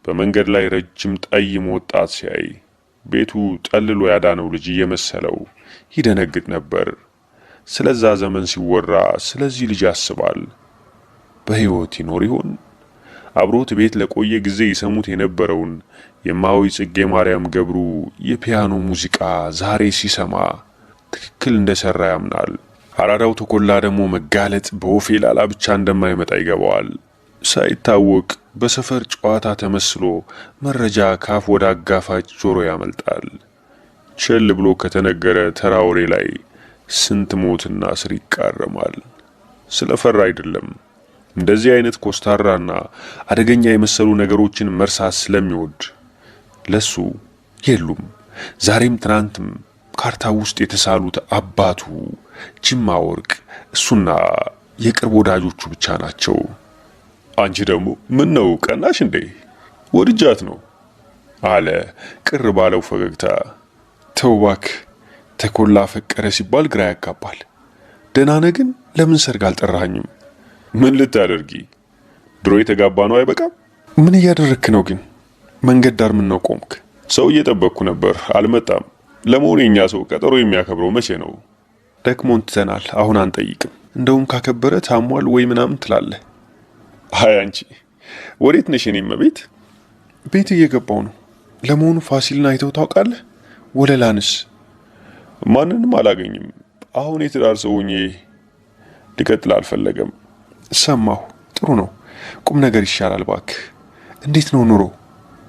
Speaker 1: በመንገድ ላይ ረጅም ጠይም ወጣት ሲያይ ቤቱ ጠልሎ ያዳነው ልጅ እየመሰለው ይደነግጥ ነበር። ስለዛ ዘመን ሲወራ ስለዚህ ልጅ ያስባል። በሕይወት ይኖር ይሆን? አብሮት ቤት ለቆየ ጊዜ ይሰሙት የነበረውን የማዊ ጽጌ ማርያም ገብሩ የፒያኖ ሙዚቃ ዛሬ ሲሰማ ትክክል እንደሰራ ያምናል። አራዳው ተኮላ ደግሞ መጋለጥ በወፌ ላላ ብቻ እንደማይመጣ ይገባዋል። ሳይታወቅ በሰፈር ጨዋታ ተመስሎ መረጃ ካፍ ወደ አጋፋጭ ጆሮ ያመልጣል። ቸል ብሎ ከተነገረ ተራውሬ ላይ ስንት ሞትና ስር ይቃረማል። ስለፈራ አይደለም። እንደዚህ አይነት ኮስታራና አደገኛ የመሰሉ ነገሮችን መርሳት ስለሚወድ ለሱ የሉም። ዛሬም ትናንትም ካርታ ውስጥ የተሳሉት አባቱ ጅማ ወርቅ፣ እሱና የቅርብ ወዳጆቹ ብቻ ናቸው። አንቺ ደግሞ ምን ነው ቀናሽ እንዴ? ወድጃት ነው አለ ቅር ባለው ፈገግታ። ተው እባክህ፣ ተኮላ ፈቀረ ሲባል ግራ ያጋባል። ደህና ነህ ግን? ለምን ሰርግ አልጠራኸኝም? ምን ልታደርጊ? ድሮ የተጋባ ነው አይበቃም? ምን እያደረግክ ነው ግን? መንገድ ዳር ምን ነው ቆምክ? ሰው እየጠበቅኩ ነበር፣ አልመጣም። ለመሆኑ የኛ ሰው ቀጠሮ የሚያከብረው መቼ ነው? ደክሞን ትተናል፣ አሁን አንጠይቅም። እንደውም ካከበረ ታሟል ወይ ምናምን ትላለህ። አይ አንቺ ወዴት ነሽ? እኔም ቤት እየገባው ነው። ለመሆኑ ፋሲልን አይተው ታውቃለህ? ወለላንስ? ማንንም አላገኝም። አሁን የትዳር ሰው ሆኜ ሊቀጥል አልፈለገም። ሰማሁ። ጥሩ ነው። ቁም ነገር ይሻላል እባክህ። እንዴት ነው ኑሮ?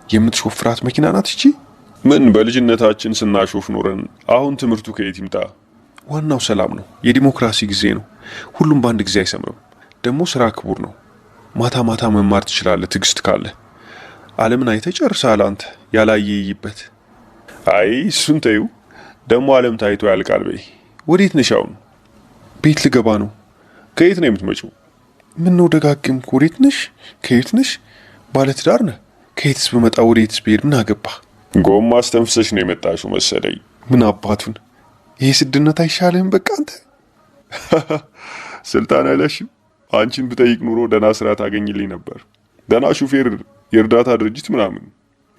Speaker 1: የምትሾፍራት መኪና ናት እቺ? ምን በልጅነታችን ስናሾፍ ኖረን አሁን ትምህርቱ ከየት ይምጣ? ዋናው ሰላም ነው። የዲሞክራሲ ጊዜ ነው። ሁሉም በአንድ ጊዜ አይሰምርም። ደግሞ ስራ ክቡር ነው። ማታ ማታ መማር ትችላለህ ትዕግስት ካለ። ዓለምን አይተህ ጨርሰሃል አንተ። ያላየ ይይበት። አይ እሱን ተይው። ደግሞ ዓለም ታይቶ ያልቃል በይ። ወዴት ነሽ አሁን? ቤት ልገባ ነው። ከየት ነው የምትመጪው? ምን ነው ደጋግምክ? ወዴት ነሽ? ከየት ነሽ? ባለትዳር ነህ? ከየትስ በመጣ ወዴትስ ብሄድ ምን አገባህ? ጎማ አስተንፍሰሽ ነው የመጣሽው መሰለኝ። ምን አባቱን፣ ይሄ ስድነት አይሻልህም? በቃ አንተ ስልጣን አይለሽም። አንቺን ብጠይቅ ኑሮ ደህና ስራ ታገኝልኝ ነበር። ደህና ሹፌር፣ የእርዳታ ድርጅት ምናምን።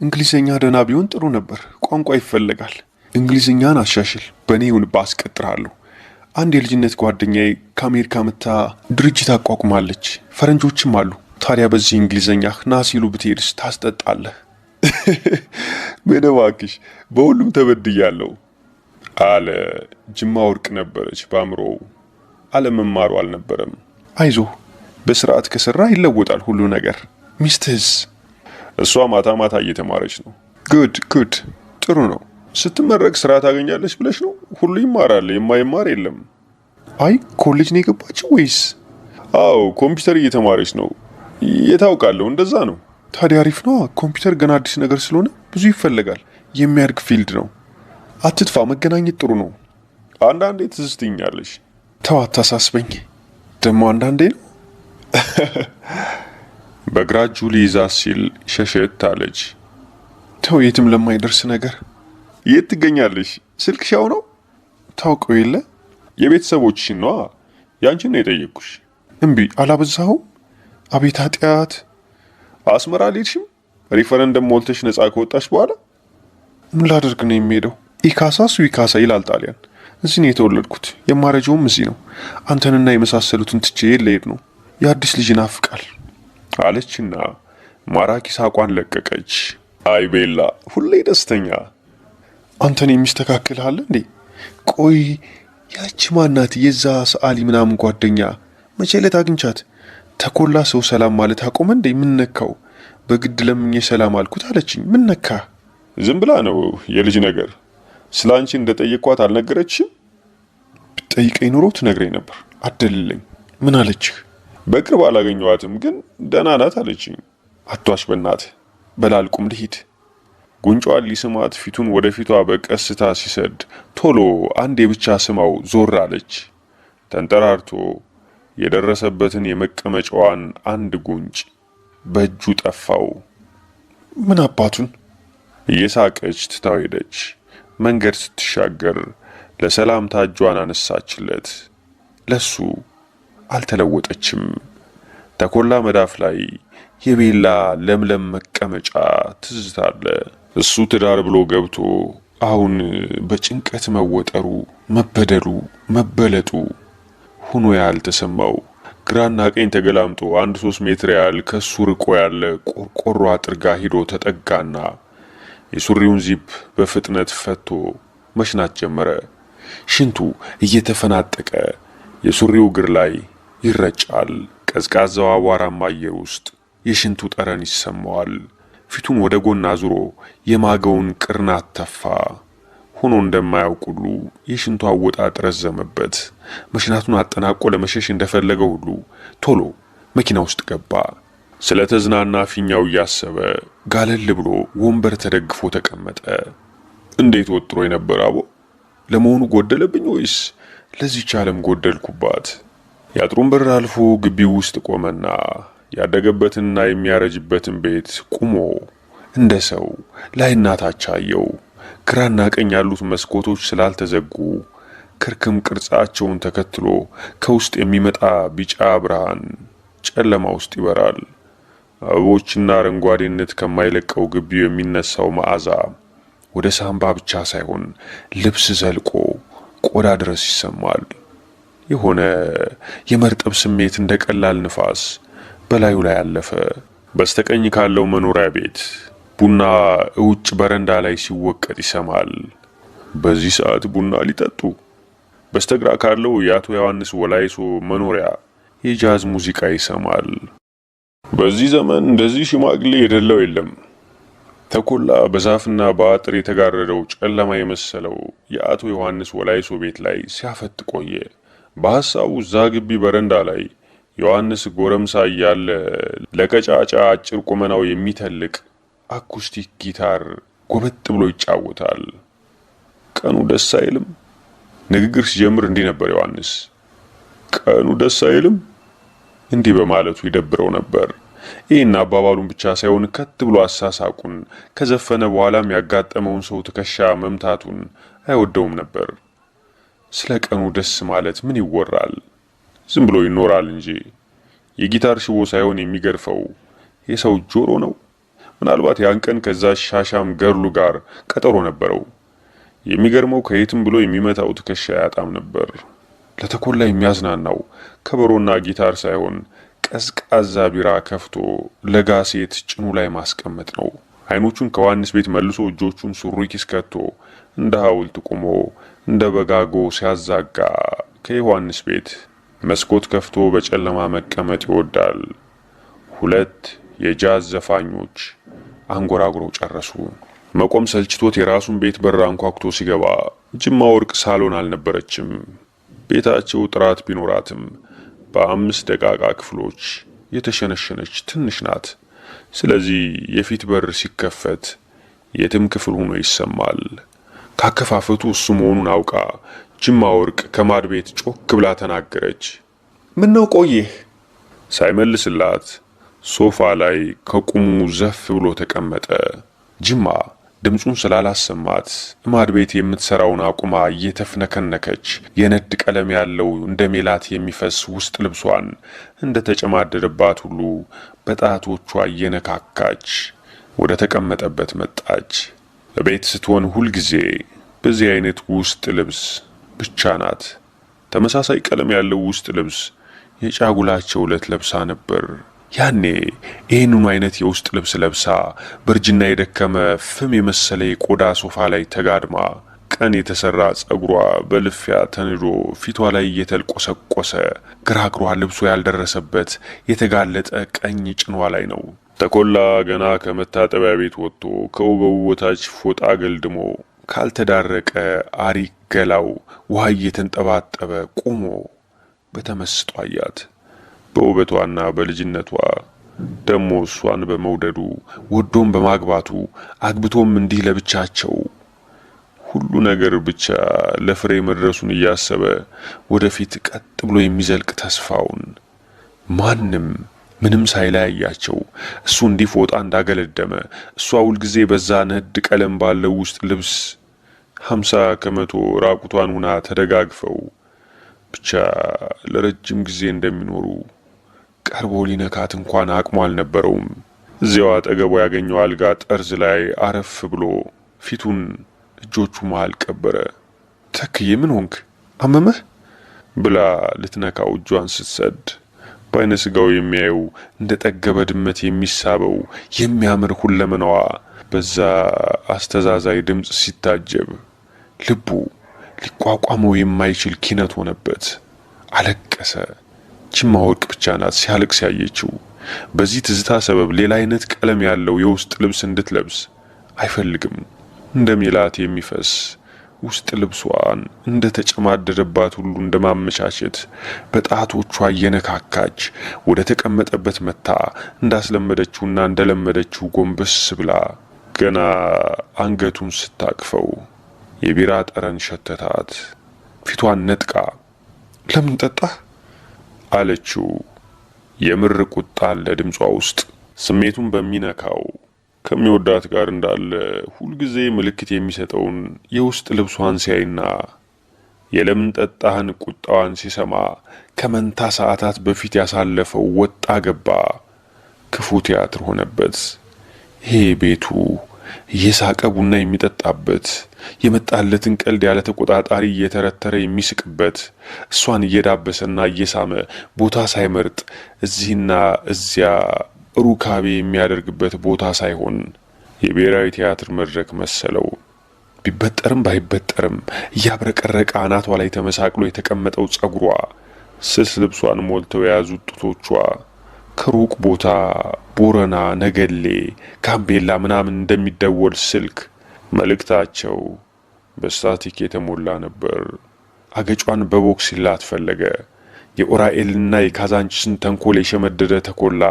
Speaker 1: እንግሊዝኛ ደህና ቢሆን ጥሩ ነበር። ቋንቋ ይፈለጋል። እንግሊዝኛን አሻሽል። በእኔ ይሁን ባስቀጥራለሁ። አንድ የልጅነት ጓደኛዬ ከአሜሪካ መታ ድርጅት አቋቁማለች። ፈረንጆችም አሉ። ታዲያ በዚህ እንግሊዝኛህ ና ሲሉ ብትሄድስ ታስጠጣለህ። ምን እባክሽ፣ በሁሉም ተበድያለሁ አለ። ጅማ ወርቅ ነበረች በአእምሮው። አለመማሩ አልነበረም። አይዞህ፣ በስርዓት ከሰራ ይለወጣል ሁሉ ነገር። ሚስትህስ? እሷ ማታ ማታ እየተማረች ነው። ጉድ፣ ጥሩ ነው። ስትመረቅ ስራ ታገኛለች ብለሽ ነው? ሁሉ ይማራል፣ የማይማር የለም። አይ ኮሌጅ ነው የገባችው ወይስ? አዎ ኮምፒውተር እየተማረች ነው። የታውቃለሁ፣ እንደዛ ነው። ታዲያ አሪፍ ነው። ኮምፒውተር ገና አዲስ ነገር ስለሆነ ብዙ ይፈለጋል። የሚያድግ ፊልድ ነው። አትጥፋ፣ መገናኘት ጥሩ ነው። አንዳንዴ ትዝትኛለሽ። ተው አታሳስበኝ። ደግሞ አንዳንዴ ነው። በግራ እጁ ሊይዛት ሲል ሸሸት አለች። ተው፣ የትም ለማይደርስ ነገር። የት ትገኛለሽ? ስልክሽ ያው ነው። ታውቀው የለ የቤተሰቦችሽን ነዋ። ያንቺን ነው የጠየቅኩሽ። እምቢ አላበዛኸው? አቤት ኃጢአት። አስመራ አልሄድሽም? ሪፈረንደም ሞልተሽ ነጻ ከወጣሽ በኋላ? ምን ላደርግ ነው የሚሄደው? ኢካሳ ሱዊካሳ ይላል ጣሊያን። እዚህ ነው የተወለድኩት። የማረጀውም እዚህ ነው። አንተንና የመሳሰሉትን ትቼ ልሄድ ነው። የአዲስ ልጅ ናፍቃል አለችና ማራኪ ሳቋን ለቀቀች። አይ ቤላ፣ ሁሌ ደስተኛ። አንተን የሚስተካከልሃል እንዴ? ቆይ ያቺ ማናት? የዛ ሰዓሊ ምናምን ጓደኛ መቼ ዕለት አግኝቻት? ተኮላ ሰው ሰላም ማለት አቆመ እንዴ? ምን ነካው? በግድ ለምኜ ሰላም አልኩት አለችኝ። ምን ነካ? ዝም ብላ ነው የልጅ ነገር። ስላንቺ እንደጠየቅኳት አልነገረችም? ብትጠይቀኝ ኑሮ ትነግረኝ ነበር። አደልልኝ። ምን አለችህ? በቅርብ አላገኘዋትም ግን ደህና ናት አለችኝ። አቷሽ በእናትህ። በላልቁም ልሂድ። ጉንጯን ሊስማት ፊቱን ወደፊቷ በቀስታ ሲሰድ ቶሎ አንዴ ብቻ ስማው ዞር አለች። ተንጠራርቶ የደረሰበትን የመቀመጫዋን አንድ ጉንጭ በእጁ ጠፋው። ምን አባቱን? እየሳቀች ትታው ሄደች። መንገድ ስትሻገር ለሰላምታ እጇን አነሳችለት። ለሱ አልተለወጠችም። ተኮላ መዳፍ ላይ የቤላ ለምለም መቀመጫ ትዝታለ። እሱ ትዳር ብሎ ገብቶ አሁን በጭንቀት መወጠሩ፣ መበደሉ፣ መበለጡ ሆኖ ያልተሰማው ግራና ቀኝ ተገላምጦ 1-3 ሜትር ያህል ከሱ ርቆ ያለ ቆርቆሮ አጥርጋ ሂዶ ተጠጋና የሱሪውን ዚፕ በፍጥነት ፈቶ መሽናት ጀመረ። ሽንቱ እየተፈናጠቀ የሱሪው እግር ላይ ይረጫል። ቀዝቃዛው አቧራማ አየር ውስጥ የሽንቱ ጠረን ይሰማዋል። ፊቱን ወደ ጎን አዙሮ የማገውን ቅርናት ተፋ። ሆኖ እንደማያውቅ ሁሉ የሽንቱ አወጣጥ ረዘመበት። መሽናቱን አጠናቆ ለመሸሽ እንደፈለገ ሁሉ ቶሎ መኪና ውስጥ ገባ። ስለተዝናና ፊኛው እያሰበ ጋለል ብሎ ወንበር ተደግፎ ተቀመጠ። እንዴት ወጥሮ የነበረ አቦ! ለመሆኑ ጎደለብኝ ወይስ ለዚህች ዓለም ጎደልኩባት? የአጥሩን በር አልፎ ግቢው ውስጥ ቆመና ያደገበትንና የሚያረጅበትን ቤት ቁሞ እንደ ሰው ላይና ታች አየው። ግራና ቀኝ ያሉት መስኮቶች ስላልተዘጉ ክርክም ቅርጻቸውን ተከትሎ ከውስጥ የሚመጣ ቢጫ ብርሃን ጨለማ ውስጥ ይበራል። አበቦችና አረንጓዴነት ከማይለቀው ግቢው የሚነሳው መዓዛ ወደ ሳምባ ብቻ ሳይሆን ልብስ ዘልቆ ቆዳ ድረስ ይሰማል። የሆነ የመርጠብ ስሜት እንደ ቀላል ንፋስ በላዩ ላይ አለፈ። በስተቀኝ ካለው መኖሪያ ቤት ቡና እውጭ በረንዳ ላይ ሲወቀጥ ይሰማል። በዚህ ሰዓት ቡና ሊጠጡ። በስተግራ ካለው የአቶ ዮሐንስ ወላይሶ መኖሪያ የጃዝ ሙዚቃ ይሰማል። በዚህ ዘመን እንደዚህ ሽማግሌ የደለው የለም። ተኮላ በዛፍና በአጥር የተጋረደው ጨለማ የመሰለው የአቶ ዮሐንስ ወላይሶ ቤት ላይ ሲያፈጥ ቆየ። በሐሳቡ እዛ ግቢ በረንዳ ላይ ዮሐንስ ጎረምሳ እያለ ለቀጫጫ አጭር ቁመናው የሚተልቅ አኩስቲክ ጊታር ጎበጥ ብሎ ይጫወታል። ቀኑ ደስ አይልም? ንግግር ሲጀምር እንዲህ ነበር ዮሐንስ። ቀኑ ደስ አይልም? እንዲህ በማለቱ ይደብረው ነበር። ይህን አባባሉን ብቻ ሳይሆን ከት ብሎ አሳሳቁን፣ ከዘፈነ በኋላም ያጋጠመውን ሰው ትከሻ መምታቱን አይወደውም ነበር። ስለ ቀኑ ደስ ማለት ምን ይወራል? ዝም ብሎ ይኖራል እንጂ የጊታር ሽቦ ሳይሆን የሚገርፈው የሰው ጆሮ ነው። ምናልባት ያን ቀን ከዛ ሻሻም ገርሉ ጋር ቀጠሮ ነበረው። የሚገርመው ከየትም ብሎ የሚመታው ትከሻ ያጣም ነበር። ለተኮላ የሚያዝናናው ከበሮና ጊታር ሳይሆን ቀዝቃዛ ቢራ ከፍቶ ለጋ ሴት ጭኑ ላይ ማስቀመጥ ነው። አይኖቹን ከዮሐንስ ቤት መልሶ እጆቹን ሱሪ ኪስ ከቶ እንደ ሐውልት ቆሞ እንደ በጋጎ ሲያዛጋ ከዮሐንስ ቤት መስኮት ከፍቶ በጨለማ መቀመጥ ይወዳል። ሁለት የጃዝ ዘፋኞች አንጎራጉረው ጨረሱ። መቆም ሰልችቶት የራሱን ቤት በር አንኳኩቶ ሲገባ ጅማ ወርቅ ሳሎን አልነበረችም። ቤታቸው ጥራት ቢኖራትም በ5 ደቃቃ ክፍሎች የተሸነሸነች ትንሽ ናት። ስለዚህ የፊት በር ሲከፈት የትም ክፍል ሆኖ ይሰማል። ካከፋፈቱ እሱ መሆኑን አውቃ ጅማ ወርቅ ከማድ ቤት ጮክ ብላ ተናገረች። ምን ነው ቆየህ? ሳይመልስላት ሶፋ ላይ ከቁሙ ዘፍ ብሎ ተቀመጠ። ጅማ ድምጹን ስላላሰማት ማድ ቤት የምትሰራውን አቁማ እየተፍነከነከች የነድ ቀለም ያለው እንደ ሜላት የሚፈስ ውስጥ ልብሷን እንደ ተጨማደደባት ሁሉ በጣቶቿ እየነካካች ወደ ተቀመጠበት መጣች። ቤት ስትሆን ሁል ጊዜ በዚህ አይነት ውስጥ ልብስ ብቻ ናት። ተመሳሳይ ቀለም ያለው ውስጥ ልብስ የጫጉላቸው ዕለት ለብሳ ነበር። ያኔ ይህንኑ አይነት የውስጥ ልብስ ለብሳ በእርጅና የደከመ ፍም የመሰለ የቆዳ ሶፋ ላይ ተጋድማ ቀን የተሰራ ጸጉሯ በልፊያ ተንዶ ፊቷ ላይ እየተልቆሰቆሰ ግራ እግሯ ልብሱ ያልደረሰበት የተጋለጠ ቀኝ ጭኗ ላይ ነው። ተኮላ ገና ከመታጠቢያ ቤት ወጥቶ ከወገቡ በታች ፎጣ ገልድሞ ካልተዳረቀ አሪክ ገላው ውሃ እየተንጠባጠበ ቆሞ በተመስጦ አያት። በውበቷና በልጅነቷ ደሞ እሷን በመውደዱ ወዶም በማግባቱ አግብቶም እንዲህ ለብቻቸው ሁሉ ነገር ብቻ ለፍሬ መድረሱን እያሰበ ወደፊት ቀጥ ብሎ የሚዘልቅ ተስፋውን ማንም ምንም ሳይለያያቸው እሱ እንዲህ ፎጣ እንዳገለደመ እሷ ሁልጊዜ በዛ ነድ ቀለም ባለው ውስጥ ልብስ 50% ራቁቷን ሆና ተደጋግፈው ብቻ ለረጅም ጊዜ እንደሚኖሩ ቀርቦ ሊነካት እንኳን አቅሙ አልነበረውም። እዚያው አጠገቡ ያገኘው አልጋ ጠርዝ ላይ አረፍ ብሎ ፊቱን እጆቹ መሃል ቀበረ። ተክዬ ምን ሆንክ? አመመህ? ብላ ልትነካው እጇን ስትሰድ በአይነ ስጋው የሚያየው እንደ ጠገበ ድመት የሚሳበው የሚያምር ሁለመናዋ በዛ አስተዛዛይ ድምጽ ሲታጀብ ልቡ ሊቋቋመው የማይችል ኪነት ሆነበት። አለቀሰ። ጅማ ወርቅ ብቻ ናት ሲያለቅስ ያየችው። በዚህ ትዝታ ሰበብ ሌላ አይነት ቀለም ያለው የውስጥ ልብስ እንድትለብስ አይፈልግም። እንደ ሜላት የሚፈስ ውስጥ ልብሷን እንደ ተጨማደደባት ሁሉ እንደማመቻቸት በጣቶቿ እየነካካች ወደ ተቀመጠበት መታ እንዳስለመደችውና እንደለመደችው ጎንበስ ብላ ገና አንገቱን ስታቅፈው የቢራ ጠረን ሸተታት። ፊቷን ነጥቃ ለምን ጠጣህ አለችው። የምር ቁጣ አለ ድምጿ ውስጥ። ስሜቱን በሚነካው ከሚወዳት ጋር እንዳለ ሁልጊዜ ምልክት የሚሰጠውን የውስጥ ልብሷን ሲያይና የለምን ጠጣህን ቁጣዋን ሲሰማ ከመንታ ሰዓታት በፊት ያሳለፈው ወጣ ገባ ክፉ ቲያትር ሆነበት። ይሄ ቤቱ እየሳቀ ቡና የሚጠጣበት፣ የመጣለትን ቀልድ ያለ ተቆጣጣሪ እየተረተረ የሚስቅበት፣ እሷን እየዳበሰና እየሳመ ቦታ ሳይመርጥ እዚህና እዚያ ሩካቤ የሚያደርግበት ቦታ ሳይሆን የብሔራዊ ቲያትር መድረክ መሰለው። ቢበጠርም ባይበጠርም እያብረቀረቀ አናቷ ላይ ተመሳቅሎ የተቀመጠው ጸጉሯ፣ ስስ ልብሷን ሞልተው የያዙት ጡቶቿ ከሩቅ ቦታ ቦረና፣ ነገሌ፣ ጋምቤላ ምናምን እንደሚደወል ስልክ መልእክታቸው በስታቲክ የተሞላ ነበር። አገጯን በቦክስ ይላት ፈለገ። የኦራኤልና የካዛንቺስን ተንኮል የሸመደደ ተኮላ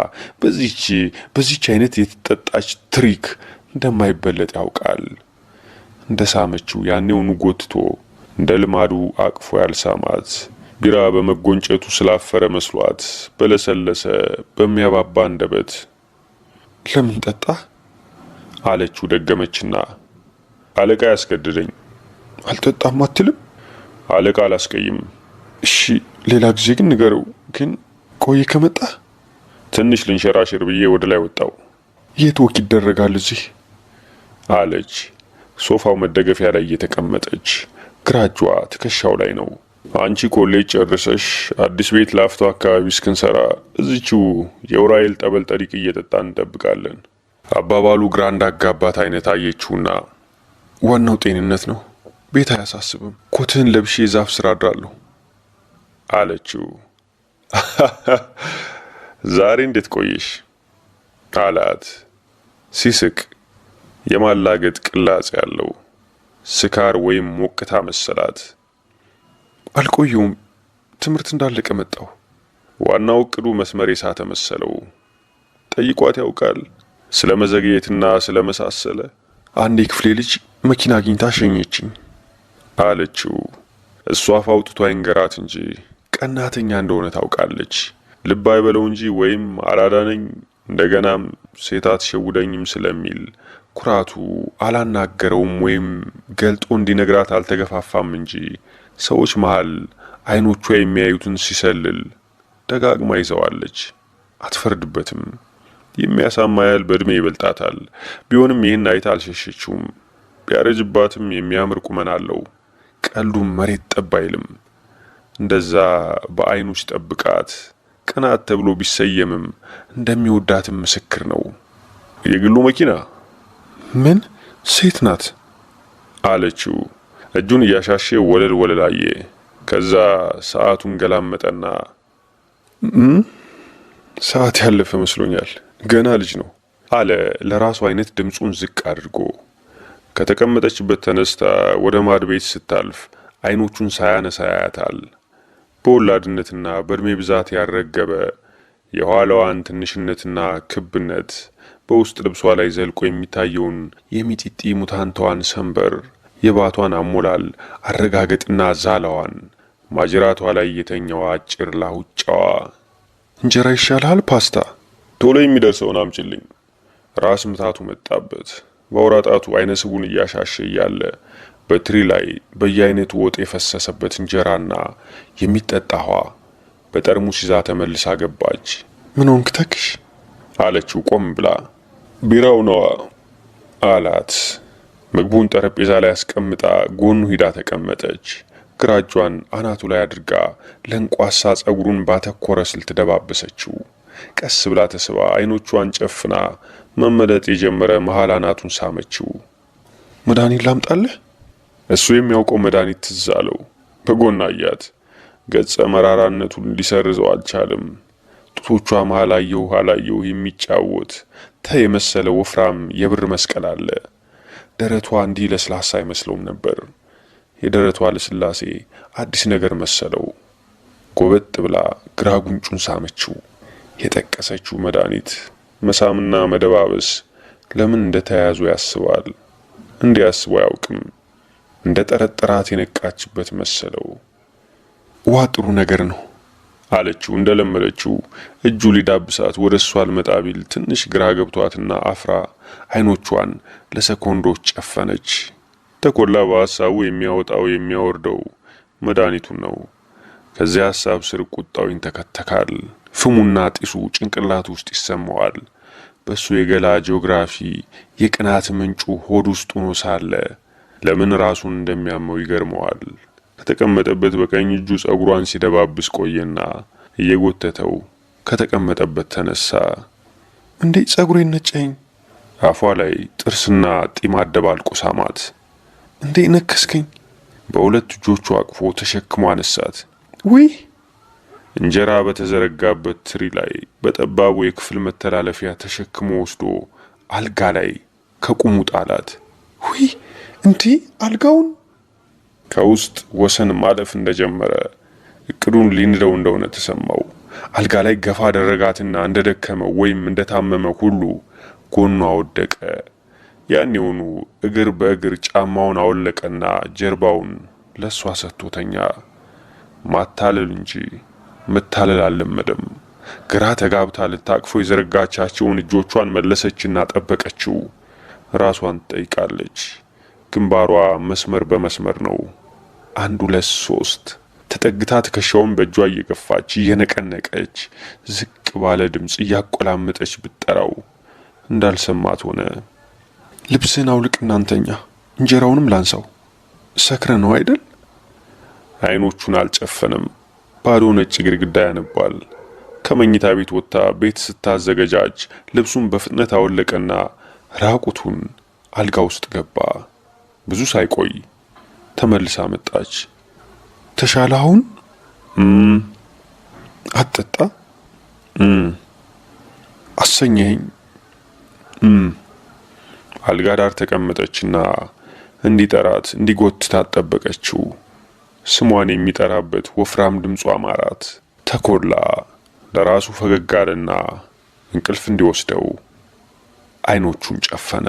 Speaker 1: በዚች አይነት የተጠጣች ትሪክ እንደማይበለጥ ያውቃል። እንደ ሳመችው ያኔውኑ ጎትቶ እንደ ልማዱ አቅፎ ያልሳማት ቢራ በመጎንጨቱ ስላፈረ መስሏት በለሰለሰ በሚያባባ አንደበት ለምን ጠጣ አለችው ደገመችና። አለቃ ያስገድደኝ። አልጠጣም አትልም? አለቃ አላስቀይም። እሺ ሌላ ጊዜ ግን ንገረው። ግን ቆይ ከመጣ ትንሽ ልንሸራሽር ብዬ ወደ ላይ ወጣው። የት ወክ ይደረጋል እዚህ አለች። ሶፋው መደገፊያ ላይ እየተቀመጠች ግራ እጇ ትከሻው ላይ ነው። አንቺ ኮሌጅ ጨርሰሽ አዲስ ቤት ላፍቶ አካባቢ እስክንሰራ እዚችው የኡራኤል ጠበል ጠሪቅ እየጠጣን እንጠብቃለን። አባባሉ ግራ እንዳጋባት አይነት አየችውና ዋናው ጤንነት ነው፣ ቤት አያሳስብም፣ ኮትህን ለብሼ ዛፍ ስር አድራለሁ አለችው። ዛሬ እንዴት ቆየሽ አላት ሲስቅ። የማላገጥ ቅላጽ ያለው ስካር ወይም ሞቅታ መሰላት። አልቆየውም፣ ትምህርት እንዳለቀ መጣው። ዋናው እቅዱ መስመር የሳተ መሰለው። ጠይቋት ያውቃል ስለ መዘግየትና ስለ መሳሰለ። አንድ የክፍሌ ልጅ መኪና አግኝታ ሸኘችኝ አለችው። እሷ አውጥቶ አይንገራት እንጂ ቀናተኛ እንደሆነ ታውቃለች። ልብ አይበለው እንጂ ወይም አራዳ ነኝ እንደገናም ሴት አትሸውደኝም ስለሚል ኩራቱ አላናገረውም ወይም ገልጦ እንዲነግራት አልተገፋፋም እንጂ ሰዎች መሃል አይኖቿ የሚያዩትን ሲሰልል ደጋግማ ይዘዋለች። አትፈርድበትም። የሚያሳማ ያህል በእድሜ ይበልጣታል። ቢሆንም ይህን አይታ አልሸሸችውም። ቢያረጅባትም የሚያምር ቁመና አለው። ቀልዱም መሬት ጠብ አይልም። እንደዛ በአይኑ ሲጠብቃት ቅናት ተብሎ ቢሰየምም እንደሚወዳትም ምስክር ነው። የግሉ መኪና ምን ሴት ናት አለችው። እጁን እያሻሸ ወለል አየ። ከዛ ሰዓቱን ገላመጠና ሰዓት ያለፈ መስሎኛል፣ ገና ልጅ ነው አለ ለራሱ አይነት ድምጹን ዝቅ አድርጎ። ከተቀመጠችበት ተነስታ ወደ ማድ ቤት ስታልፍ አይኖቹን ሳያነሳ ያያታል። በወላድነትና በእድሜ ብዛት ያረገበ የኋላዋን ትንሽነትና ክብነት፣ በውስጥ ልብሷ ላይ ዘልቆ የሚታየውን የሚጢጢ ሙታንቷን ሰንበር፣ የባቷን አሞላል አረጋገጥና ዛላዋን፣ ማጅራቷ ላይ የተኛው አጭር ላውጫዋ። እንጀራ ይሻልሃል ፓስታ? ቶሎ የሚደርሰውን አምጪልኝ። ራስ ምታቱ መጣበት። በአውራጣቱ አይነ ስቡን እያሻሸ እያለ በትሪ ላይ በየአይነቱ ወጥ የፈሰሰበት እንጀራና የሚጠጣ ውሃ በጠርሙስ ይዛ ተመልሳ ገባች። ምን ሆንክ ተክሽ አለችው ቆም ብላ። ቢራው ነዋ አላት። ምግቡን ጠረጴዛ ላይ አስቀምጣ ጎኑ ሂዳ ተቀመጠች። ግራ እጇን አናቱ ላይ አድርጋ ለንቋሳ ጸጉሩን ባተኮረ ስልት ደባበሰችው። ቀስ ብላ ተስባ አይኖቿን ጨፍና መመለጥ የጀመረ መሃል አናቱን ሳመችው። መድኃኒት ላምጣልህ? እሱ የሚያውቀው መድኃኒት ትዝ አለው። በጎን አያት። ገጸ መራራነቱን ሊሰርዘው አልቻለም። ጡቶቿ መሃል አየሁ የሚጫወት የመሰለ ወፍራም የብር መስቀል አለ። ደረቷ እንዲህ ለስላሳ አይመስለውም ነበር። የደረቷ ልስላሴ አዲስ ነገር መሰለው። ጎበጥ ብላ ግራ ጉንጩን ሳመችው። የጠቀሰችው መድኃኒት መሳምና መደባበስ ለምን እንደተያያዙ ያስባል። እንዲያስቡ አያውቅም። እንደ ጠረጠራት የነቃችበት መሰለው። ዋ ጥሩ ነገር ነው አለችው እንደለመደችው። እጁ ሊዳብሳት ወደ እሷ አልመጣ ቢል ትንሽ ግራ ገብቷትና አፍራ አይኖቿን ለሰኮንዶች ጨፈነች። ተኮላ በሐሳቡ የሚያወጣው የሚያወርደው መድኃኒቱን ነው። ከዚያ ሐሳብ ስር ቁጣው ይንተከተካል። ፍሙና ጢሱ ጭንቅላት ውስጥ ይሰማዋል። በሱ የገላ ጂኦግራፊ የቅናት ምንጩ ሆድ ውስጥ ሆኖ ሳለ ለምን ራሱን እንደሚያመው ይገርመዋል። ከተቀመጠበት በቀኝ እጁ ጸጉሯን ሲደባብስ ቆየና እየጎተተው ከተቀመጠበት ተነሳ። እንዴ ጸጉሬን ነጨኝ። አፏ ላይ ጥርስና ጢም አደባልቆ ሳማት። እንዴ ነከስከኝ። በሁለት እጆቹ አቅፎ ተሸክሞ አነሳት። ውይ! እንጀራ በተዘረጋበት ትሪ ላይ በጠባቡ የክፍል መተላለፊያ ተሸክሞ ወስዶ አልጋ ላይ ከቁሙ ጣላት። ውይ! እንዴ አልጋውን! ከውስጥ ወሰን ማለፍ እንደጀመረ እቅዱን ሊንደው እንደሆነ ተሰማው። አልጋ ላይ ገፋ አደረጋትና እንደደከመው ወይም እንደታመመ ሁሉ ጎኗ ወደቀ። ያኔውኑ እግር በእግር ጫማውን አወለቀና ጀርባውን ለሷ ሰጥቶተኛ። ማታለል እንጂ መታለል አልለመደም። ግራ ተጋብታ ልታቅፎ የዘረጋቻቸውን እጆቿን መለሰችና ጠበቀችው። ራሷን ትጠይቃለች። ግንባሯ መስመር በመስመር ነው። 1 2 3 ተጠግታ ትከሻውን በእጇ እየገፋች እየነቀነቀች ዝቅ ባለ ድምጽ እያቆላመጠች ብትጠራው እንዳልሰማት ሆነ። ልብስህን አውልቅ እናንተኛ፣ እንጀራውንም ላንሳው። ሰክረ ነው አይደል? አይኖቹን አልጨፈነም። ባዶ ነጭ ግድግዳ ያነባል። ከመኝታ ቤት ወጥታ ቤት ስታዘገጃጅ ልብሱን በፍጥነት አወለቀና ራቁቱን አልጋ ውስጥ ገባ። ብዙ ሳይቆይ ተመልሳ መጣች። ተሻለ አሁን? አትጠጣ? አሰኘኝ። አልጋ ዳር ተቀመጠችና እንዲጠራት እንዲጎትታት ጠበቀችው። ስሟን የሚጠራበት ወፍራም ድምጿ አማራት። ተኮላ ለራሱ ፈገግ አለና እንቅልፍ እንዲወስደው አይኖቹን ጨፈነ።